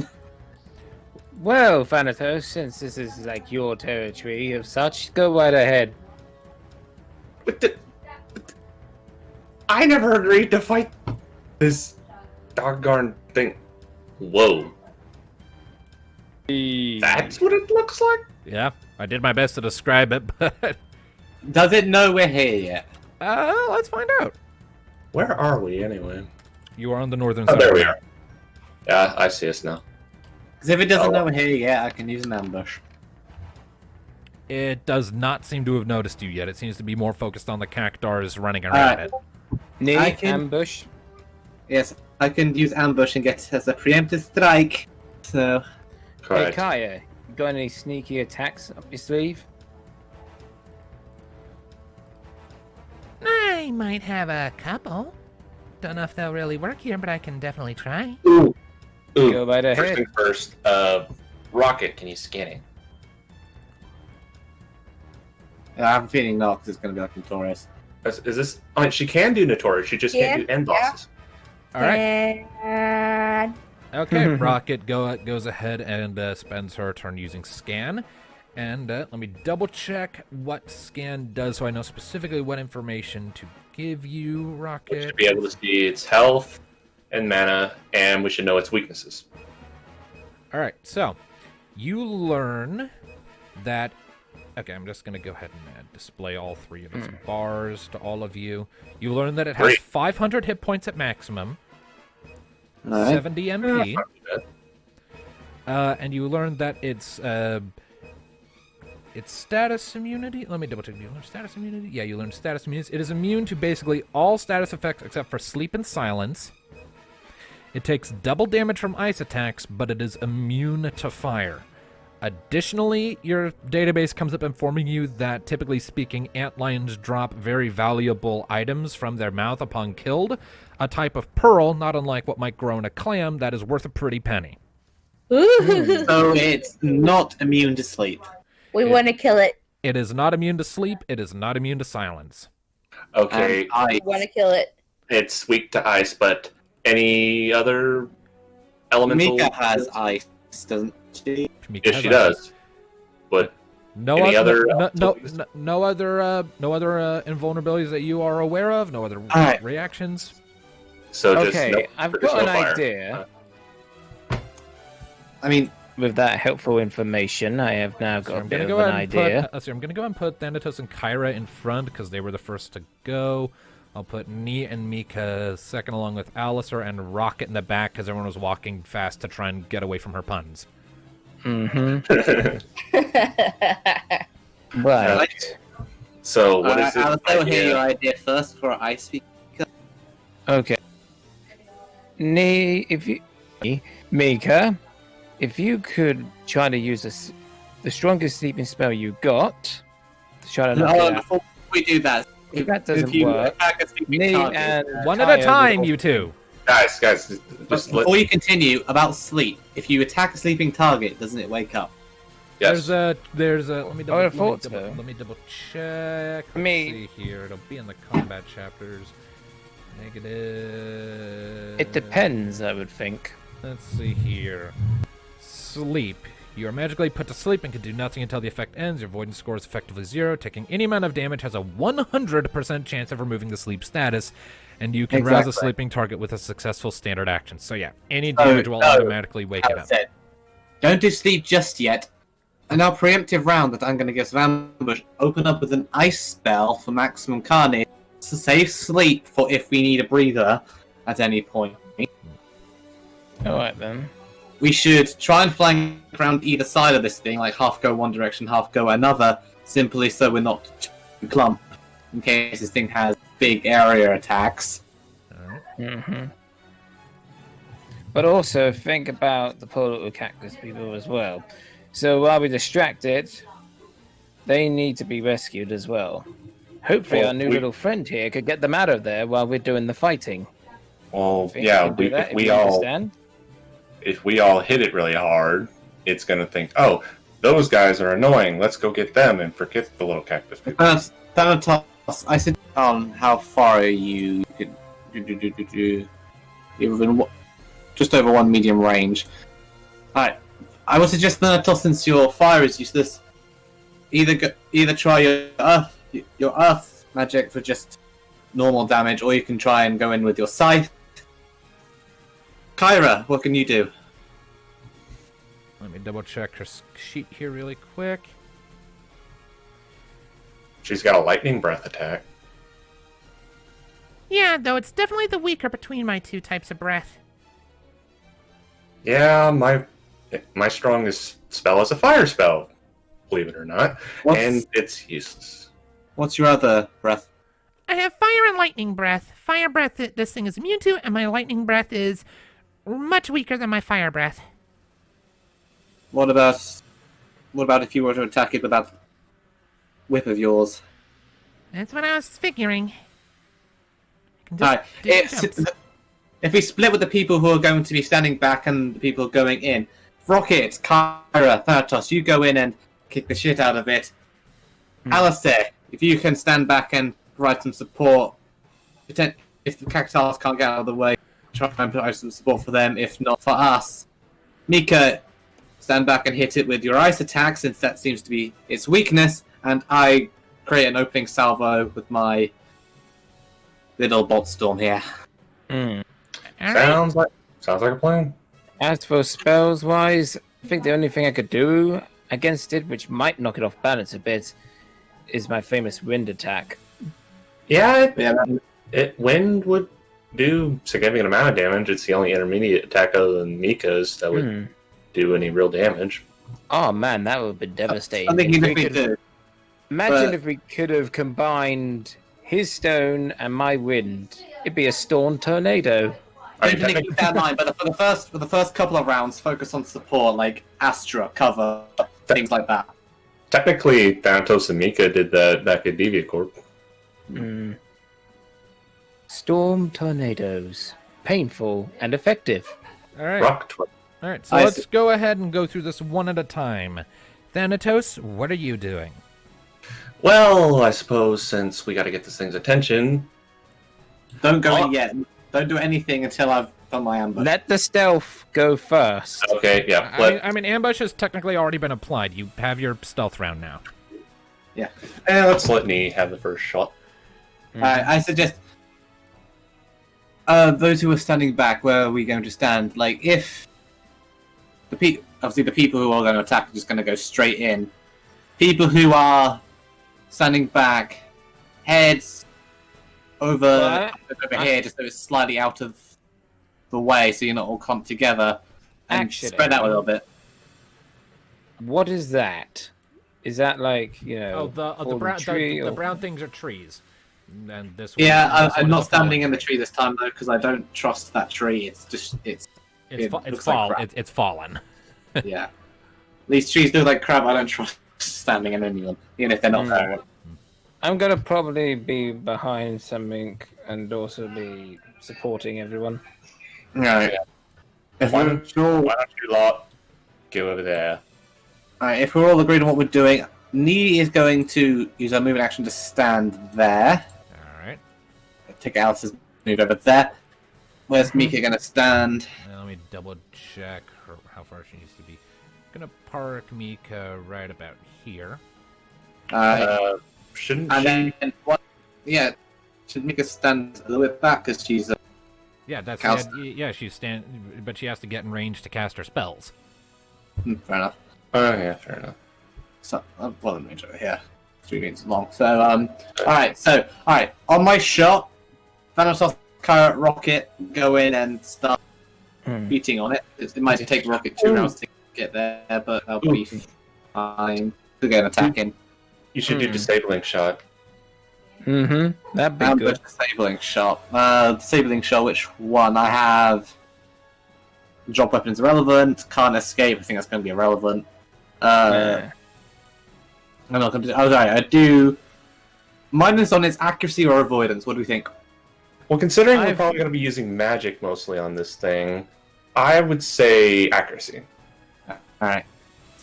Well, Thanatos, since this is like your territory of such, go right ahead. But I never agreed to fight this doggone thing. Whoa. That's what it looks like? Yeah, I did my best to describe it, but Does it know we're here yet? let's find out. Where are we, anyway? You are on the northern Oh, side. there we are. Yeah, I see us now. Because if it doesn't Oh. know we're here yet, I can use an ambush. It does not seem to have noticed you yet. It seems to be more focused on the cactaurs running around Alright. it. Knee, I can- ambush. Yes, I can use ambush and get it as a preemptive strike. So, Hey, Correct. Kaya, you got any sneaky attacks up your sleeve? I might have a couple. Don't know if they'll really work here, but I can definitely try. Ooh. Ooh. Go right First ahead. thing first, Rocket, can you scan it? I have a feeling not, because it's going to be like Notorious. Is this... I mean, she can do Notorious, she just can't do end bosses. All right. And Okay, Rocket goes ahead and spends her turn using scan. And let me double check what scan does so I know specifically what information to give you, We Rocket. should be able to see its health and mana, and we should know its weaknesses. All right, so you learn that. Okay, I'm just going to go ahead and display all 3 of its bars to all of you. You learn that it has Great. 500 hit points at maximum, Alright. 70 MP, Not too bad. and you learn that its status immunity. Let me double check. You learn status immunity. Yeah, you learn status immunity. It is immune to basically all status effects except for sleep and silence. It takes double damage from ice attacks, but it is immune to fire. Additionally, your database comes up informing you that, typically speaking, antlions drop very valuable items from their mouth upon killed, a type of pearl, not unlike what might grow in a clam, that is worth a pretty penny. ooh, So it's not immune to sleep. we want to kill it. It is not immune to sleep. It is not immune to silence. Okay, And I We want to kill it. it's weak to ice, but any other elemental... Mika has ice, doesn't she? Mika Yes, has she ice. does. But No Any other, other, no other invulnerabilities that you are aware of. No other Alright. reactions. so just Okay, no, I've there's got no an fire. idea. I mean, With that helpful information, I have now So got a I'm bit gonna of go an ahead and idea. put. I'm gonna go ahead and put Thanatos and Kyra in front because they were the first to go. I'll put Nee and Mika second, along with Alistair, and Rocket in the back because everyone was walking fast to try and get away from her puns. Mm-hmm. Right. So what is it? I'll still hear your idea first for ice speak. Okay. Mika, if you could try to use the strongest sleeping spell you got to try to knock it out. Before we do that, If that doesn't if you work, attack a sleeping Me target, and One at Kaya a time, will- you two. Guys, just let... before you continue about sleep, if you attack a sleeping target, doesn't it wake up? Yes. There's a. Let me I double. would've thought so. Let me double check. Let's Me- see here. It'll be in the combat chapters. Negative. It depends, I would think. Let's see here. Sleep. You are magically put to sleep and can do nothing until the effect ends. Your avoidance score is effectively 0. Taking any amount of damage has a 100% chance of removing the sleep status, and you can rouse a Exactly. sleeping target with a successful standard action. So yeah, any damage will automatically wake it As I up. said, don't do sleep just yet. In our preemptive round that I'm going to give some ambush, open up with an ice spell for maximum carnage to save sleep for if we need a breather at any point. Alright then. We should try and flank around either side of this thing, like half go one direction, half go another, simply so we're not too clumped in case this thing has big area attacks. Mm-hmm. But also think about the poor little cactus people as well. So while we're distracted, they need to be rescued as well. Hopefully Well, our new little friend here could get them out of there while we're doing the fighting. Well, Think yeah, we can do that if we you all understand? if we all hit it really hard, it's gonna think, oh, those guys are annoying. Let's go get them and forget the little cactus people. Thanatos, I said on how far are you? You're within just over 1 medium range. Alright, I would suggest Thanatos, since your fire is useless, either try your earth magic for just normal damage, or you can try and go in with your scythe. Kyra, what can you do? Let me double check her sheet here really quick. She's got a lightning breath attack. Yeah, though it's definitely the weaker between my two types of breath. Yeah, my strongest spell is a fire spell, believe it or not, and it's useless. What's your other breath? I have fire and lightning breath. Fire breath this thing is immune to, and my lightning breath is much weaker than my fire breath. What about if you were to attack it with that whip of yours? That's what I was figuring. I can just Alright, do jumps. if we split with the people who are going to be standing back and the people going in, Rocket, Kyra, Thanatos, you go in and kick the shit out of it. Alistair, if you can stand back and provide some support, if the Cactaurs can't get out of the way, try and provide some support for them. If not, for us, Mika, stand back and hit it with your ice attack, since that seems to be its weakness, and I create an opening salvo with my little bot storm here. Mm. All right. Sounds like a plan. As for spells wise, I think the only thing I could do against it, which might knock it off balance a bit, is my famous wind attack. Yeah, Yeah, wind would do significant amount of damage. It's the only intermediate attack other than Mika's that would do any real damage. Oh man, that would be devastating. something you If we could could- do. Imagine but- if we could have combined his stone and my wind. It'd be a storm tornado. I mean, Definitely keep that in mind, but for the first couple of rounds, focus on support like Astra, cover, things like that. technically, Thanatos and Mika did that back at Deviant Corp. Mm. Storm tornadoes. Painful and effective. All right. Rock twirl. All right, so I let's see. go ahead and go through this one at a time. Thanatos, what are you doing? Well, I suppose since we got to get this thing's attention, Don't go Oh. in yet. Don't do anything until I've done my ambush. Let the stealth go first. okay, yeah. I mean, ambush has technically already been applied. You have your stealth round now. Let's let me have the first shot. I suggest those who are standing back. Where are we going to stand? Like, if obviously the people who are going to attack are just going to go straight in. People who are standing back, heads over here, just so it's slightly out of the way, so you're not all clumped together, and Actually- spread out a little bit. What is that? Is that like, Oh, the fallen brown tree the or- brown things are trees. And this Yeah, one, this I'm one not is a fallen standing in the tree this time though, because I don't trust that tree. It's just it It's looks like crap. it's fallen. Yeah. These trees look like crap. I don't trust standing in anyone, even if they're not there. I'm gonna probably be behind something and also be supporting everyone. Right. If Why we're don't sure, Why don't you lot go over there? Alright, if we're all agreed on what we're doing, Needy is going to use her movement action to stand there. All right. Take Alice's move over there. Where's Mika going to stand? Let me double check how far she needs to be. Gonna park Mika right about here. Shouldn't And she? then what? Yeah, should make us stand a little bit back because she's Yeah, that's Cast- yeah. But she has to get in range to cast her spells. fair enough. Oh yeah, fair enough. So, well, the range over here. 3 meters long. So, alright. On my shot, Thanatos, Kyra, Rocket go in and start beating on it. It might take Rocket 2 rounds to get there, but I'll be fine. To get an attack in. You should do disabling shot. That'd be And good. disabling shot. Disabling shot, which one? I have. Drop weapons irrelevant. Can't escape. I think that's going to be irrelevant. Yeah. I'm not going to do. Oh, sorry. I do. Minus on its accuracy or avoidance. What do we think? Well, considering we're I've- probably going to be using magic mostly on this thing, I would say accuracy. Alright.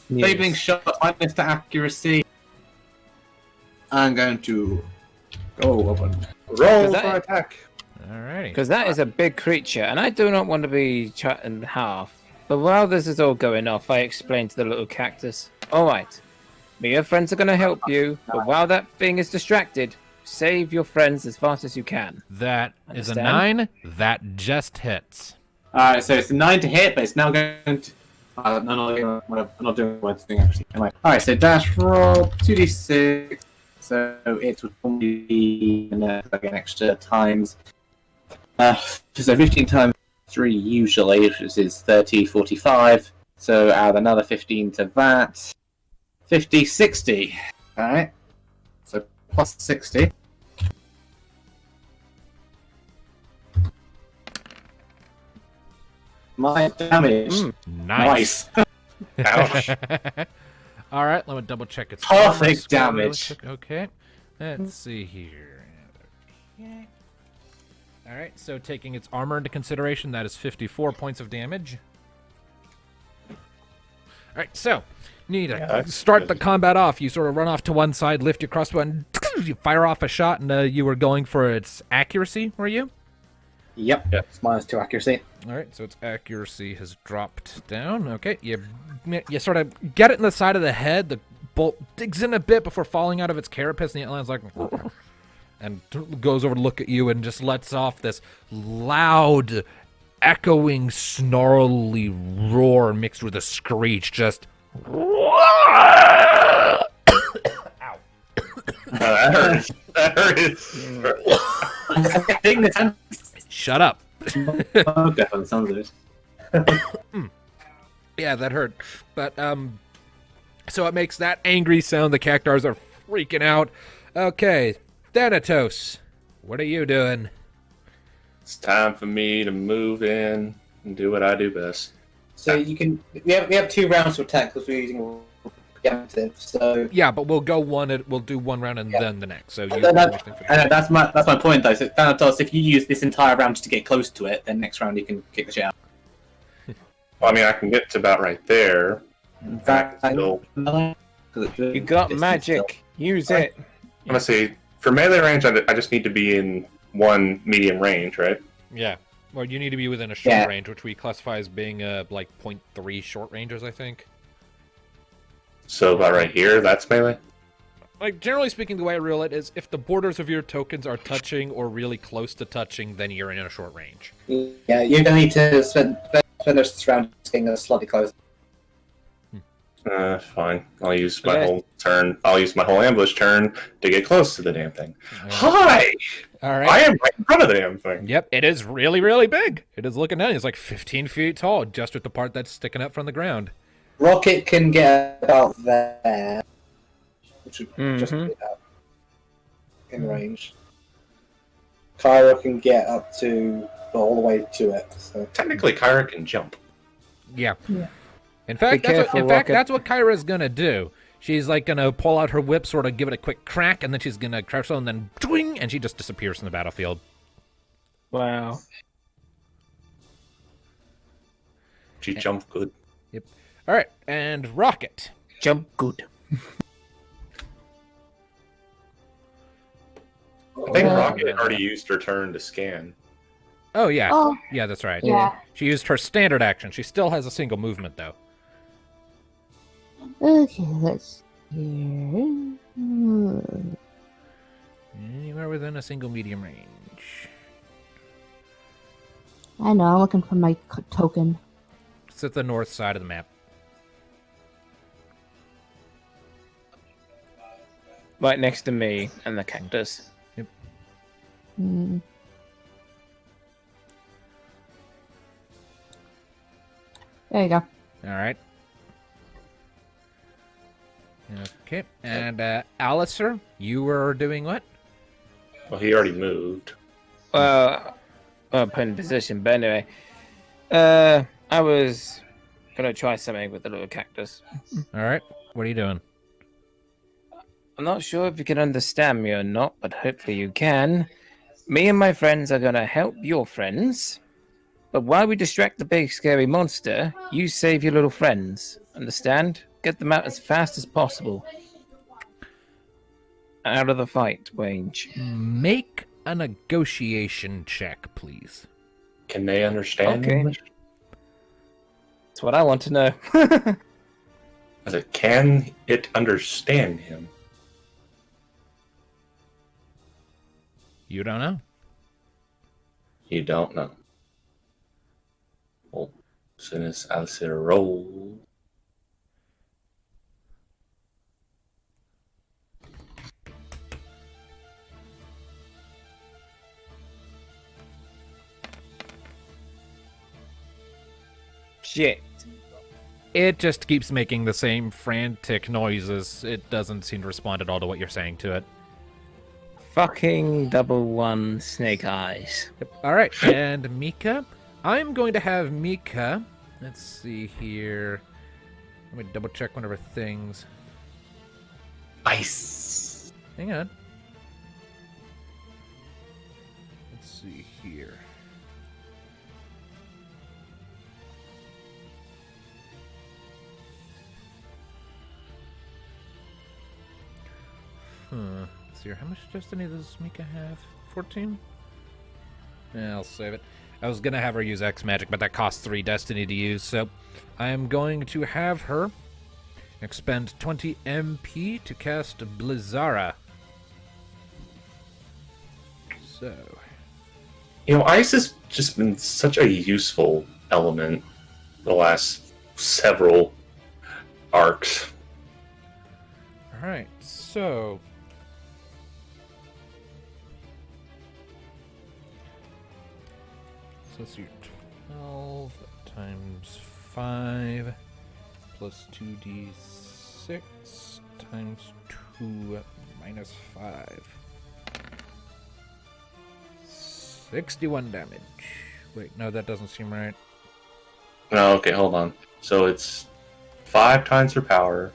Yes. Disabling shot, minus to accuracy. I'm going to go open. Roll that- for attack. Alrighty. Because that is a big creature, and I do not want to be cut in half. But while this is all going off, I explain to the little cactus, alright, me and your friends are going to help you, but while that thing is distracted, save your friends as fast as you can. That is a Understand? 9. That just hits. Alright, so it's a 9 to hit, but it's now going to. No, I'm not doing one thing actually. Alright, so dash roll 2d6. So it would probably be like an extra times. So 15 times 3 usually, which is 30, 45. So add another 15 to that. 50, 60. Alright. So plus 60. My damage. Nice. Ouch. All right, let me double check its Perfect armor score really damage. quick. Okay, let's see here. Okay. All right, so taking its armor into consideration, that is 54 points of damage. All right, so you need to that's start the good. combat off. You sort of run off to one side, lift your crossbow, and you fire off a shot, and you were going for its accuracy, were you? Yep. Yeah. It's minus 2 accuracy. All right, so its accuracy has dropped down. Okay, you sort of get it in the side of the head. The bolt digs in a bit before falling out of its carapace, and the outline's like, and goes over to look at you and just lets off this loud, echoing, snarly roar mixed with a screech. Just. Ow. That hurts. That hurts. I think the time. Shut up. Oh, definitely sounds of it. Yeah, that hurt. But, so it makes that angry sound. The cactars are freaking out. Okay, Thanatos, what are you doing? It's time for me to move in and do what I do best. So you can. We have 2 rounds to attack because we're using preemptive. So Yeah, but we'll go we'll do one round and then the next. So you. that's my point though. So Thanatos, if you use this entire round just to get close to it, then next round you can kick the shit out. Well, I mean, I can get to about right there. In fact, Still, You got magic. Use it. I'm gonna say for melee range, I just need to be in one medium range, right? Yeah. Well, you need to be within a short Yeah. range, which we classify as being like 0.3 short ranges, I think. So about right here, that's melee. Like, generally speaking, the way I rule it is if the borders of your tokens are touching or really close to touching, then you're in a short range. Yeah, you're gonna need to spend this round just getting us slightly close. Fine. I'll use my Okay. whole turn. I'll use my whole ambush turn to get close to the damn thing. Hi! All I right. am right in front of the damn thing. Yep, it is really, really big. It is looking down. It's like 15 feet tall, just with the part that's sticking up from the ground. Rocket can get about there, which would just be about in range. Kyra can get up to all the way to it. So Technically, Kyra can jump. Yeah. In fact, careful, Rocket. that's what Kyra's gonna do. She's like gonna pull out her whip, sort of give it a quick crack, and then she's gonna crouch low and then twing, and she just disappears from the battlefield. Wow. She jumped good. All right, and Rocket. Jump good. I think Rocket already used her turn to scan. Oh yeah, Oh, yeah, that's right. yeah. She used her standard action. She still has a single movement though. Okay, let's here. Anywhere within a single medium range. I know, I'm looking for my token. It's at the north side of the map. Right next to me and the cactus. Hmm. There you go. All right. Okay. And Alistair, you were doing what? Well, he already moved. Well, I'll put in position, but anyway. I was gonna try something with the little cactus. All right. What are you doing? I'm not sure if you can understand me or not, but hopefully you can. Me and my friends are gonna help your friends. But while we distract the big scary monster, you save your little friends. Understand? Get them out as fast as possible. Out of the fight range. Make a negotiation check, please. Can they understand Okay. English? That's what I want to know. I said, can it understand him? You don't know. You don't know. Well, as soon as Alistair roll. Shit. It just keeps making the same frantic noises. It doesn't seem to respond at all to what you're saying to it. Fucking double one snake eyes. All right, and Mika. I'm going to have Mika. Let's see here. Let me double check one of her things. Ice. Hang on. Let's see here. Let's see here. How much destiny does Mika have? 14? Yeah, I'll save it. I was going to have her use X magic, but that costs 3 destiny to use, so I am going to have her expend 20 MP to cast Blizzara. So, You know, ice has just been such a useful element the last several arcs. alright, so let's see, 12 times 5 plus 2d6 times 2 minus 5. 61 damage. Wait, no, that doesn't seem right. No, okay, hold on. So it's 5 times her power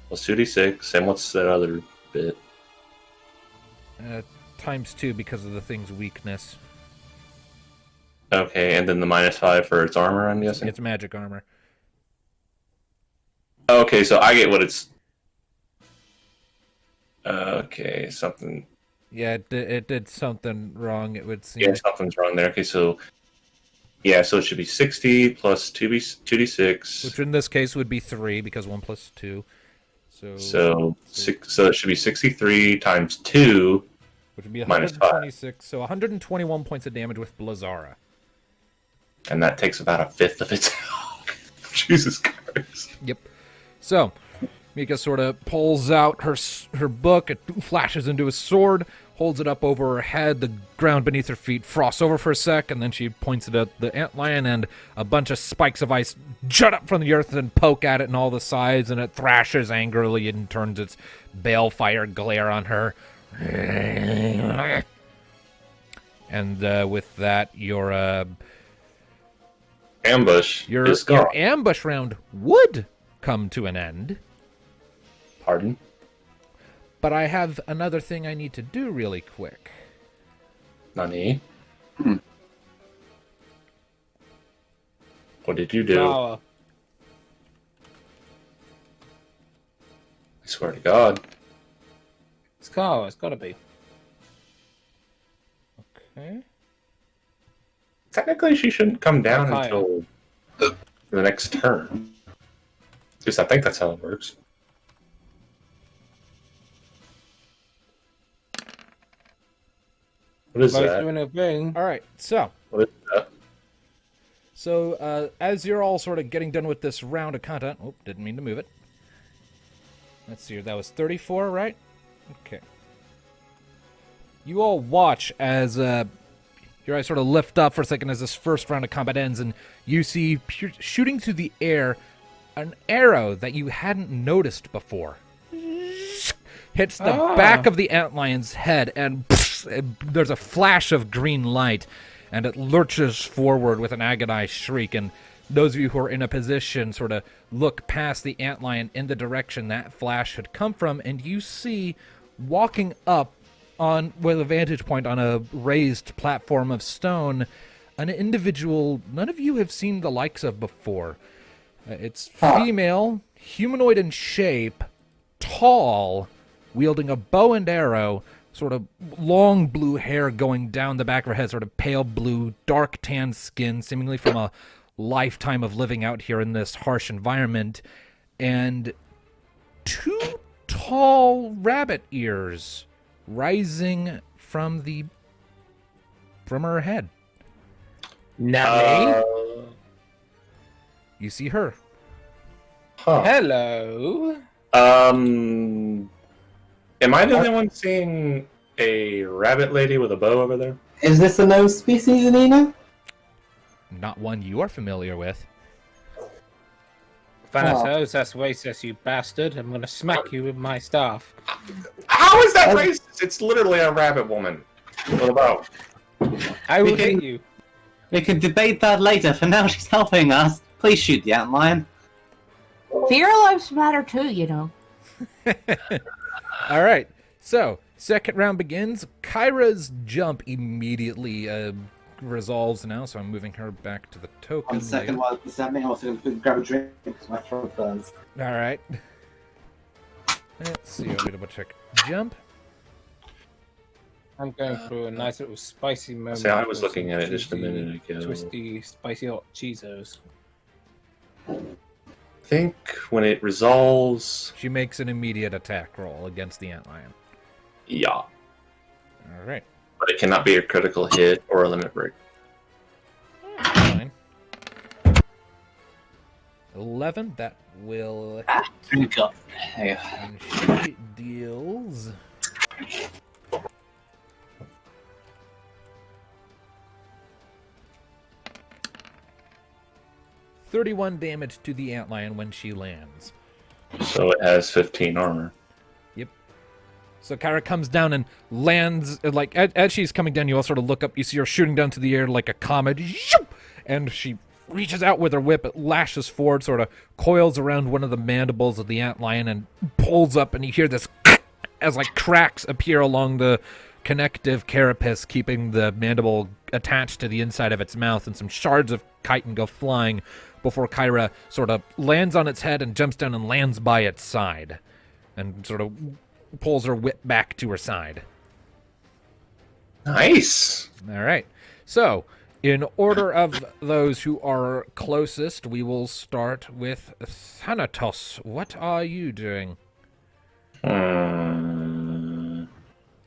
plus 2d6, and what's that other bit? Times 2 because of the thing's weakness. Okay, and then the minus 5 for its armor, I'm guessing? It's magic armor. Okay, so I get what it's... Okay, something... Yeah, it did something wrong, it would seem. Yeah, something's wrong there. Okay, so... Yeah, so it should be 60 plus 2d6. Which in this case would be 3 because 1 plus 2. So it should be 63 times 2. Which would be minus 126. So 121 points of damage with Blizzara. And that takes about a fifth of its health. Jesus Christ. Yep. So Mika sort of pulls out her book. It flashes into a sword, holds it up over her head. The ground beneath her feet frosts over for a sec, and then she points it at the antlion, and a bunch of spikes of ice jut up from the earth and poke at it on all the sides, and it thrashes angrily and turns its balefire glare on her. And with that, your Ambush is gone. your ambush round would come to an end. Pardon? But I have another thing I need to do really quick. Nani? What did you do? Power. I swear to God. It's Kara, it's gotta be. Okay. Technically, she shouldn't come down Okay. until the next turn. Because I think that's how it works. What is Most that? doing a thing. All right, so What is that? as you're all sort of getting done with this round of content, oh, didn't mean to move it. Let's see, that was 34, right? Okay. You all watch as your eyes sort of lift up for a second as this first round of combat ends, and you see shooting through the air an arrow that you hadn't noticed before. Hits the back of the antlion's head, and there's a flash of green light, and it lurches forward with an agonized shriek, and those of you who are in a position sort of look past the antlion in the direction that flash had come from, and you see walking up on with a vantage point on a raised platform of stone an individual none of you have seen the likes of before. It's female, humanoid in shape, tall, wielding a bow and arrow, sort of long blue hair going down the back of her head, sort of pale blue, dark tan skin, seemingly from a lifetime of living out here in this harsh environment, and 2 tall rabbit ears rising from her head. Nami. You see her. Huh. Hello. Am I the only one seeing a rabbit lady with a bow over there? Is this a known species, Anina? Not one you are familiar with. Thanatos, that's racist, you bastard. I'm gonna smack you with my staff. How is that racist? It's literally a rabbit woman with a bow. I will We can- hit you. We can debate that later. For now, she's helping us. Please shoot the antlion. Fear lives matter too, you know. All right. So, second round begins. Kyra's jump immediately resolves now, so I'm moving her back to the token. 1 second while it's happening, I'm also going to grab a drink because my throat burns. All right. Let's see. Let me double check. Jump. I'm going through a nice little spicy moment. See, I was with looking some at it just a juicy, minute ago. Twisty, spicy hot Cheetos. I think when it resolves, She makes an immediate attack roll against the antlion. yeah. All right. But it cannot be a critical hit or a limit break. Fine. 11. That will. Drink up. Hey. And she deals. .31 damage to the antlion when she lands. So it has 15 armor. So Kyra comes down and lands, like, as she's coming down, you all sort of look up, you see her shooting down to the air like a comet, and she reaches out with her whip, it lashes forward, sort of coils around one of the mandibles of the antlion and pulls up, and you hear this as, like, cracks appear along the connective carapace, keeping the mandible attached to the inside of its mouth, and some shards of chitin go flying before Kyra sort of lands on its head and jumps down and lands by its side, and sort of pulls her whip back to her side. Nice. All right. So, in order of those who are closest, we will start with Thanatos. What are you doing?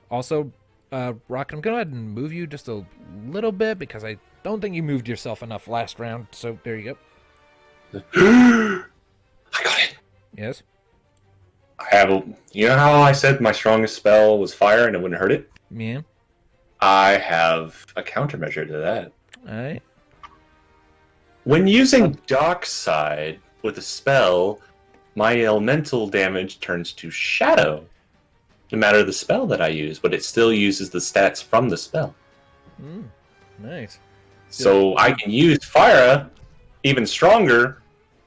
Also, Rock, I'm going to go ahead and move you just a little bit because I don't think you moved yourself enough last round. So, there you go. I got it. Yes? I have a. You know how I said my strongest spell was fire and it wouldn't hurt it? Yeah. I have a countermeasure to that. All right. When using Dark Side with a spell, my elemental damage turns to Shadow, no matter the spell that I use, but it still uses the stats from the spell. Nice. So I can use Fire even stronger,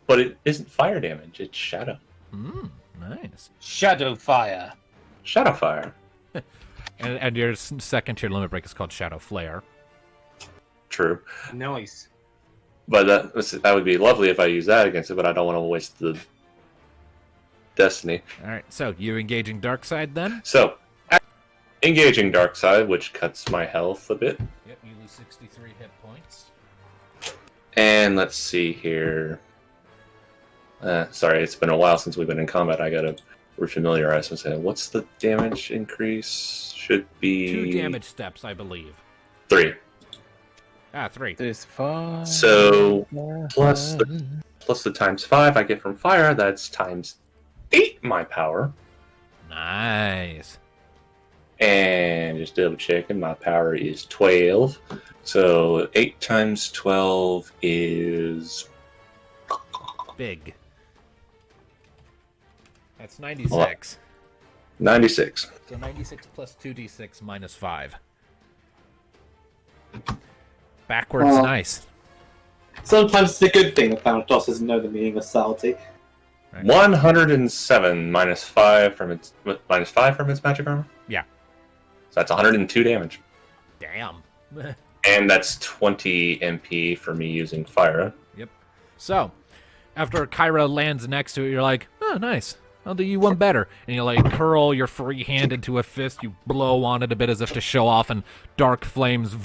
but it isn't fire damage, it's Shadow. Nice. Shadow fire. Shadow Fire. And your second tier limit break is called Shadow Flare. True. Nice. But that would be lovely if I use that against it, but I don't want to waste the Destiny. All right. So, you engaging Dark Side then? So, engaging Dark Side, which cuts my health a bit. Yep, you lose 63 hit points. And let's see here. Sorry, it's been a while since we've been in combat. I gotta refamiliarize myself. What's the damage increase? Should be 2 damage steps, I believe. 3. 3. This far. So plus the times 5 I get from fire. That's times 8 my power. Nice. And just double checking, my power is 12. So 8 times 12 is Big. That's 96. 96. So 96 plus 2d6 minus 5. Backwards, Well, nice. Sometimes it's a good thing that Thanatos doesn't know the meaning of subtlety. Right. 107 minus 5 from its magic armor. Yeah. So that's 102 damage. Damn. And that's 20 MP for me using fire. Yep. So, after Kyra lands next to it, you're like, oh, nice. I'll do you one better. And you like curl your free hand into a fist. You blow on it a bit as if to show off, and dark flames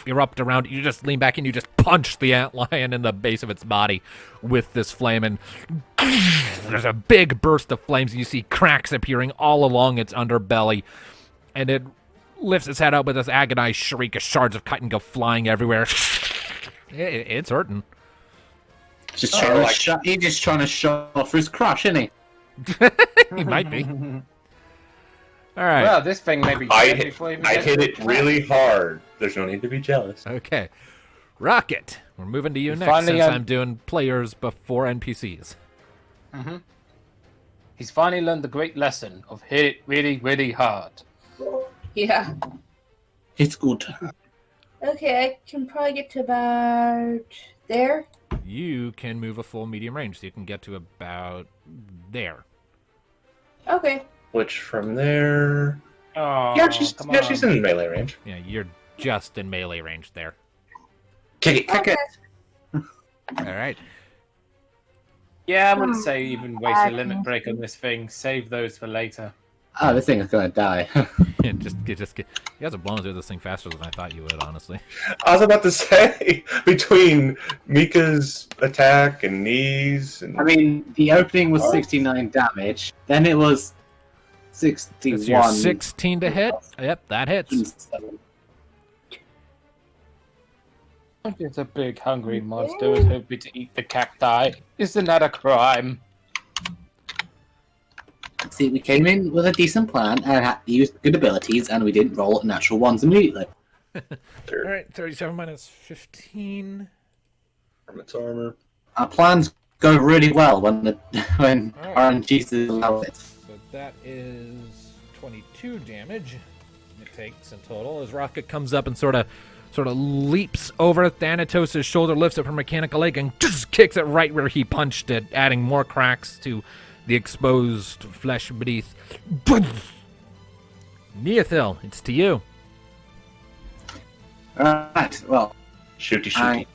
erupt around it. You just lean back and you just punch the antlion in the base of its body with this flame. And there's a big burst of flames. And you see cracks appearing all along its underbelly. And it lifts its head up with this agonized shriek as shards of chitin go flying everywhere. It's hurting. He's just trying to show off his crush, isn't he? He might be. All right. Well, this thing may be I dead hit, before even I gets hit to it the really hard. There's no need to be jealous. Okay. Rocket. We're moving to you next finally, since I'm doing players before NPCs. He's finally learned the great lesson of hit it really, really hard. Yeah. It's good. Okay, I can probably get to about there. You can move a full medium range, so you can get to about there. Okay. Which from there... Oh, she's in melee range. Yeah, you're just in melee range there. Kick it, kick Okay. it. All right. Yeah, I wouldn't say even waste a limit break on this thing. Save those for later. Oh, this thing is gonna die. Yeah, just get. You guys are blowing through this thing faster than I thought you would, honestly. I was about to say, between Mika's attack and knees... And... I mean, the opening was 69 damage, then it was 61. It's your 16 to hit. Yep, that hits. It's a big hungry monster who's hoping to eat the cacti. Isn't that a crime? See, we came in with a decent plan and had used good abilities, and we didn't roll natural ones immediately. All right, 37 minus 15. From its armor. Our plans go really well when RNGs allow it. So that is 22 damage it takes in total as Rocket comes up and sort of leaps over Thanatos' shoulder, lifts up her mechanical leg, and just kicks it right where he punched it, adding more cracks to the exposed flesh beneath. Neothil, it's to you. Alright, well, Shooty.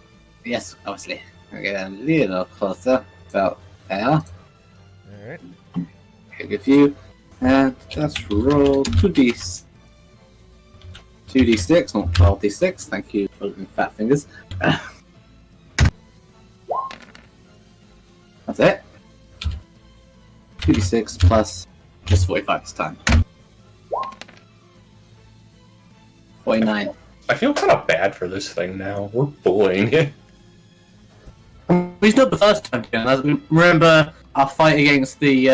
yes, obviously. I'll get a little closer. About there. All right. Okay, good view. And just roll 2d6, not 12d6. Thank you for the fat fingers. That's it. 2d6 plus just 45 this time. 49. I feel kind of bad for this thing now. We're bullying it. He's not the first time doing that. Remember our fight against the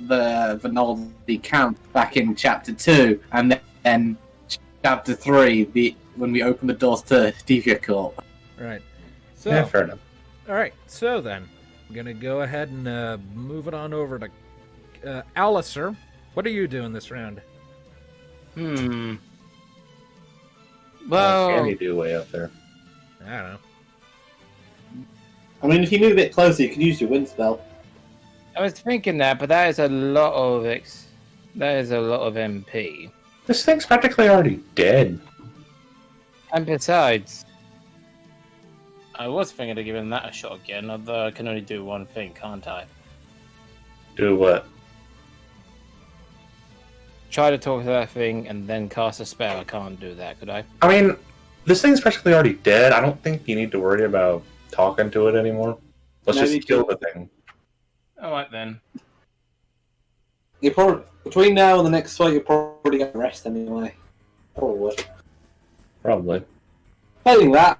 Vinaldi camp back in chapter 2, and then chapter 3, when we opened the doors to Devia Court. Right. So, Yeah, fair enough. all right. So then, I'm gonna go ahead and move it on over to Alistair. What are you doing this round? What Well, can you do way up there? I don't know. I mean, if you move a bit closer, you can use your wind spell. I was thinking that, but that is a lot of MP. This thing's practically already dead. And besides, I was thinking of giving that a shot again, although I can only do one thing, can't I? Do what? Try to talk to that thing and then cast a spell. I can't do that, could I? I mean, this thing's practically already dead. I don't think you need to worry about talking to it anymore. Let's Maybe just kill the thing. All right then. You probably between now and the next fight, you'll probably get rest anyway. Probably. Probably. Failing that,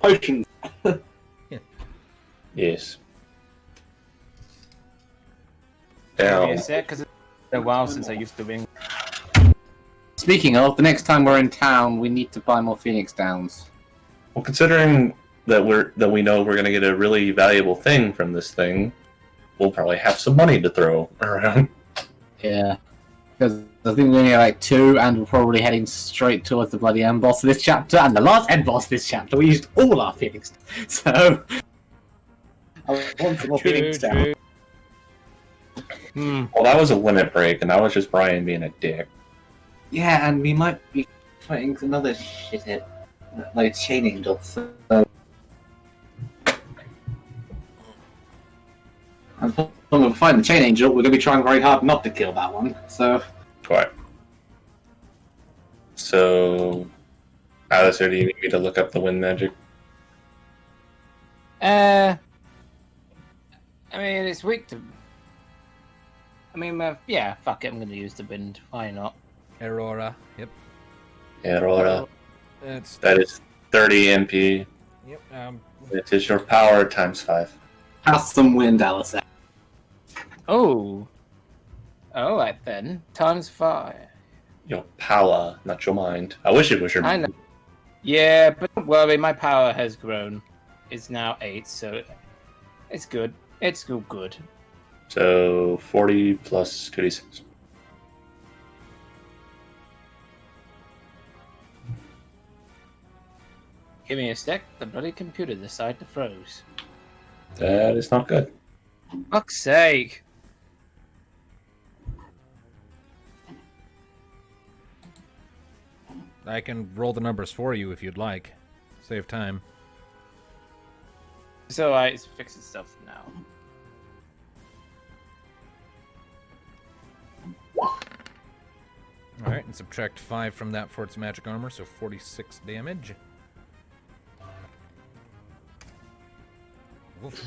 potions. Yes. Give Now, me a sec, because it's been a while since I used to ring. Speaking of, the next time we're in town, we need to buy more Phoenix Downs. well, considering that we know we're gonna get a really valuable thing from this thing, we'll probably have some money to throw around. Yeah. Because I think we only have like 2, and we're probably heading straight towards the bloody end boss of this chapter, and the last end boss of this chapter, we used all our Phoenix. So, I want some more Phoenix Downs. Well, that was a limit break, and that was just Brian being a dick. Yeah, and we might be fighting another shithead, like a chain angel. So, and when we're fighting the chain angel, we're going to be trying very hard not to kill that one. So, Right. So, Alistair, do you need me to look up the wind magic? I mean, it's weak to. I mean, yeah, fuck it, I'm gonna use the wind. Why not? Aurora. Yep. Aurora. That's That is 30 MP. yep. It is your power times 5. have some wind, Alistair. Oh. Alright then. Times 5. Your power, not your mind. I wish it was your I mind. know. Yeah, but don't worry, my power has grown. It's now 8, so it's good. It's still good. So 40 plus 2d6. Give me a sec. The bloody computer decided to froze. That is not good. Fuck's sake. I can roll the numbers for you if you'd like. Save time. It's alright, it's fixing stuff now. Alright, and subtract 5 from that for its magic armor, so 46 damage. Oof.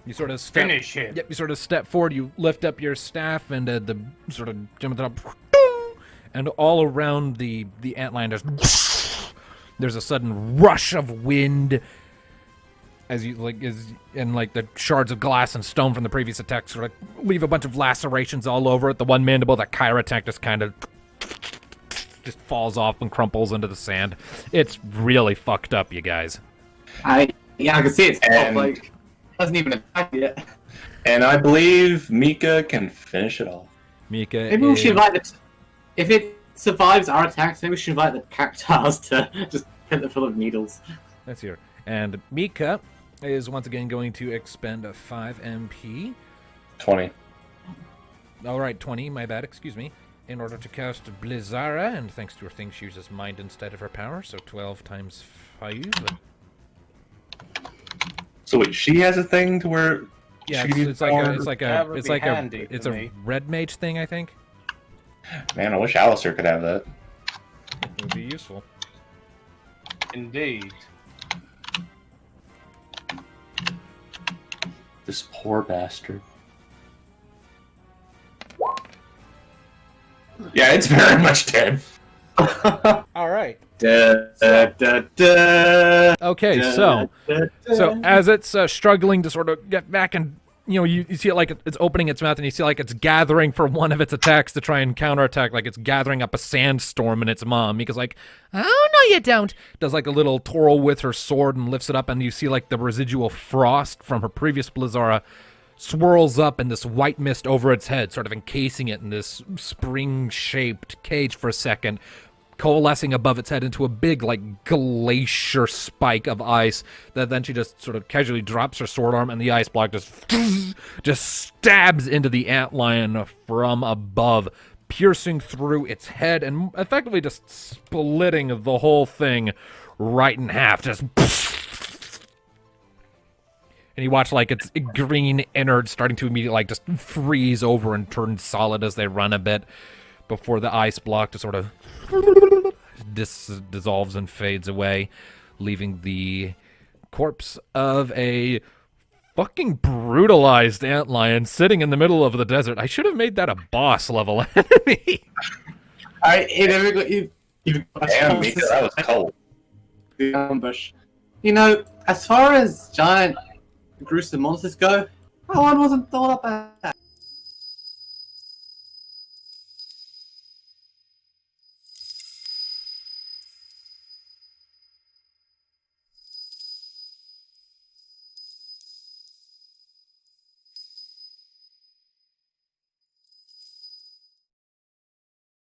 You sort of step, Finish him. Yep, you sort of step forward, you lift up your staff, and the sort of jump at the top, and all around the antlion there's a sudden rush of wind as you and the shards of glass and stone from the previous attack sort of leave a bunch of lacerations all over it. The one mandible that Kyra attacked just kind of just falls off and crumples into the sand. It's really fucked up, you guys. I can see it's And- like hasn't even attacked yet. And I believe Mika can finish it off. Mika Maybe we should is- invite the. If it survives our attacks, maybe we should invite the Cactaurs to just fill it full of needles. That's here. And Mika is once again going to expend a 5 MP. 20. All right, 20, my bad, excuse me. In order to cast Blizzara, and thanks to her thing, she uses mind instead of her power, so 12 times 5. So wait, she has a thing to where Yeah, she it's like power- a, it's like That a, would it's be like handy a, it's for a me. red mage thing, I think. Man, I wish Alistair could have that. It would be useful. Indeed. This poor bastard. Yeah, it's very much dead. All right. Da. Okay, so as it's struggling to sort of get back, and you see it like it's opening its mouth, and you see like it's gathering for one of its attacks to try and counterattack, like it's gathering up a sandstorm in its mom. Mika's like, oh no, you don't. Does like a little twirl with her sword and lifts it up, and you see like the residual frost from her previous Blizzara swirls up in this white mist over its head, sort of encasing it in this spring-shaped cage for a second, coalescing above its head into a big, like, glacier spike of ice that then she just sort of casually drops her sword arm, and the ice block just stabs into the antlion from above, piercing through its head and effectively just splitting the whole thing right in half, just... And you watch like its green innards starting to immediately like just freeze over and turn solid as they run a bit before the ice block just sort of dissolves and fades away, leaving the corpse of a fucking brutalized antlion sitting in the middle of the desert. I should have made that a boss level enemy. Damn, Mika, that was cold. The ambush. You know, as far as giant gruesome monsters go, that one wasn't all that bad.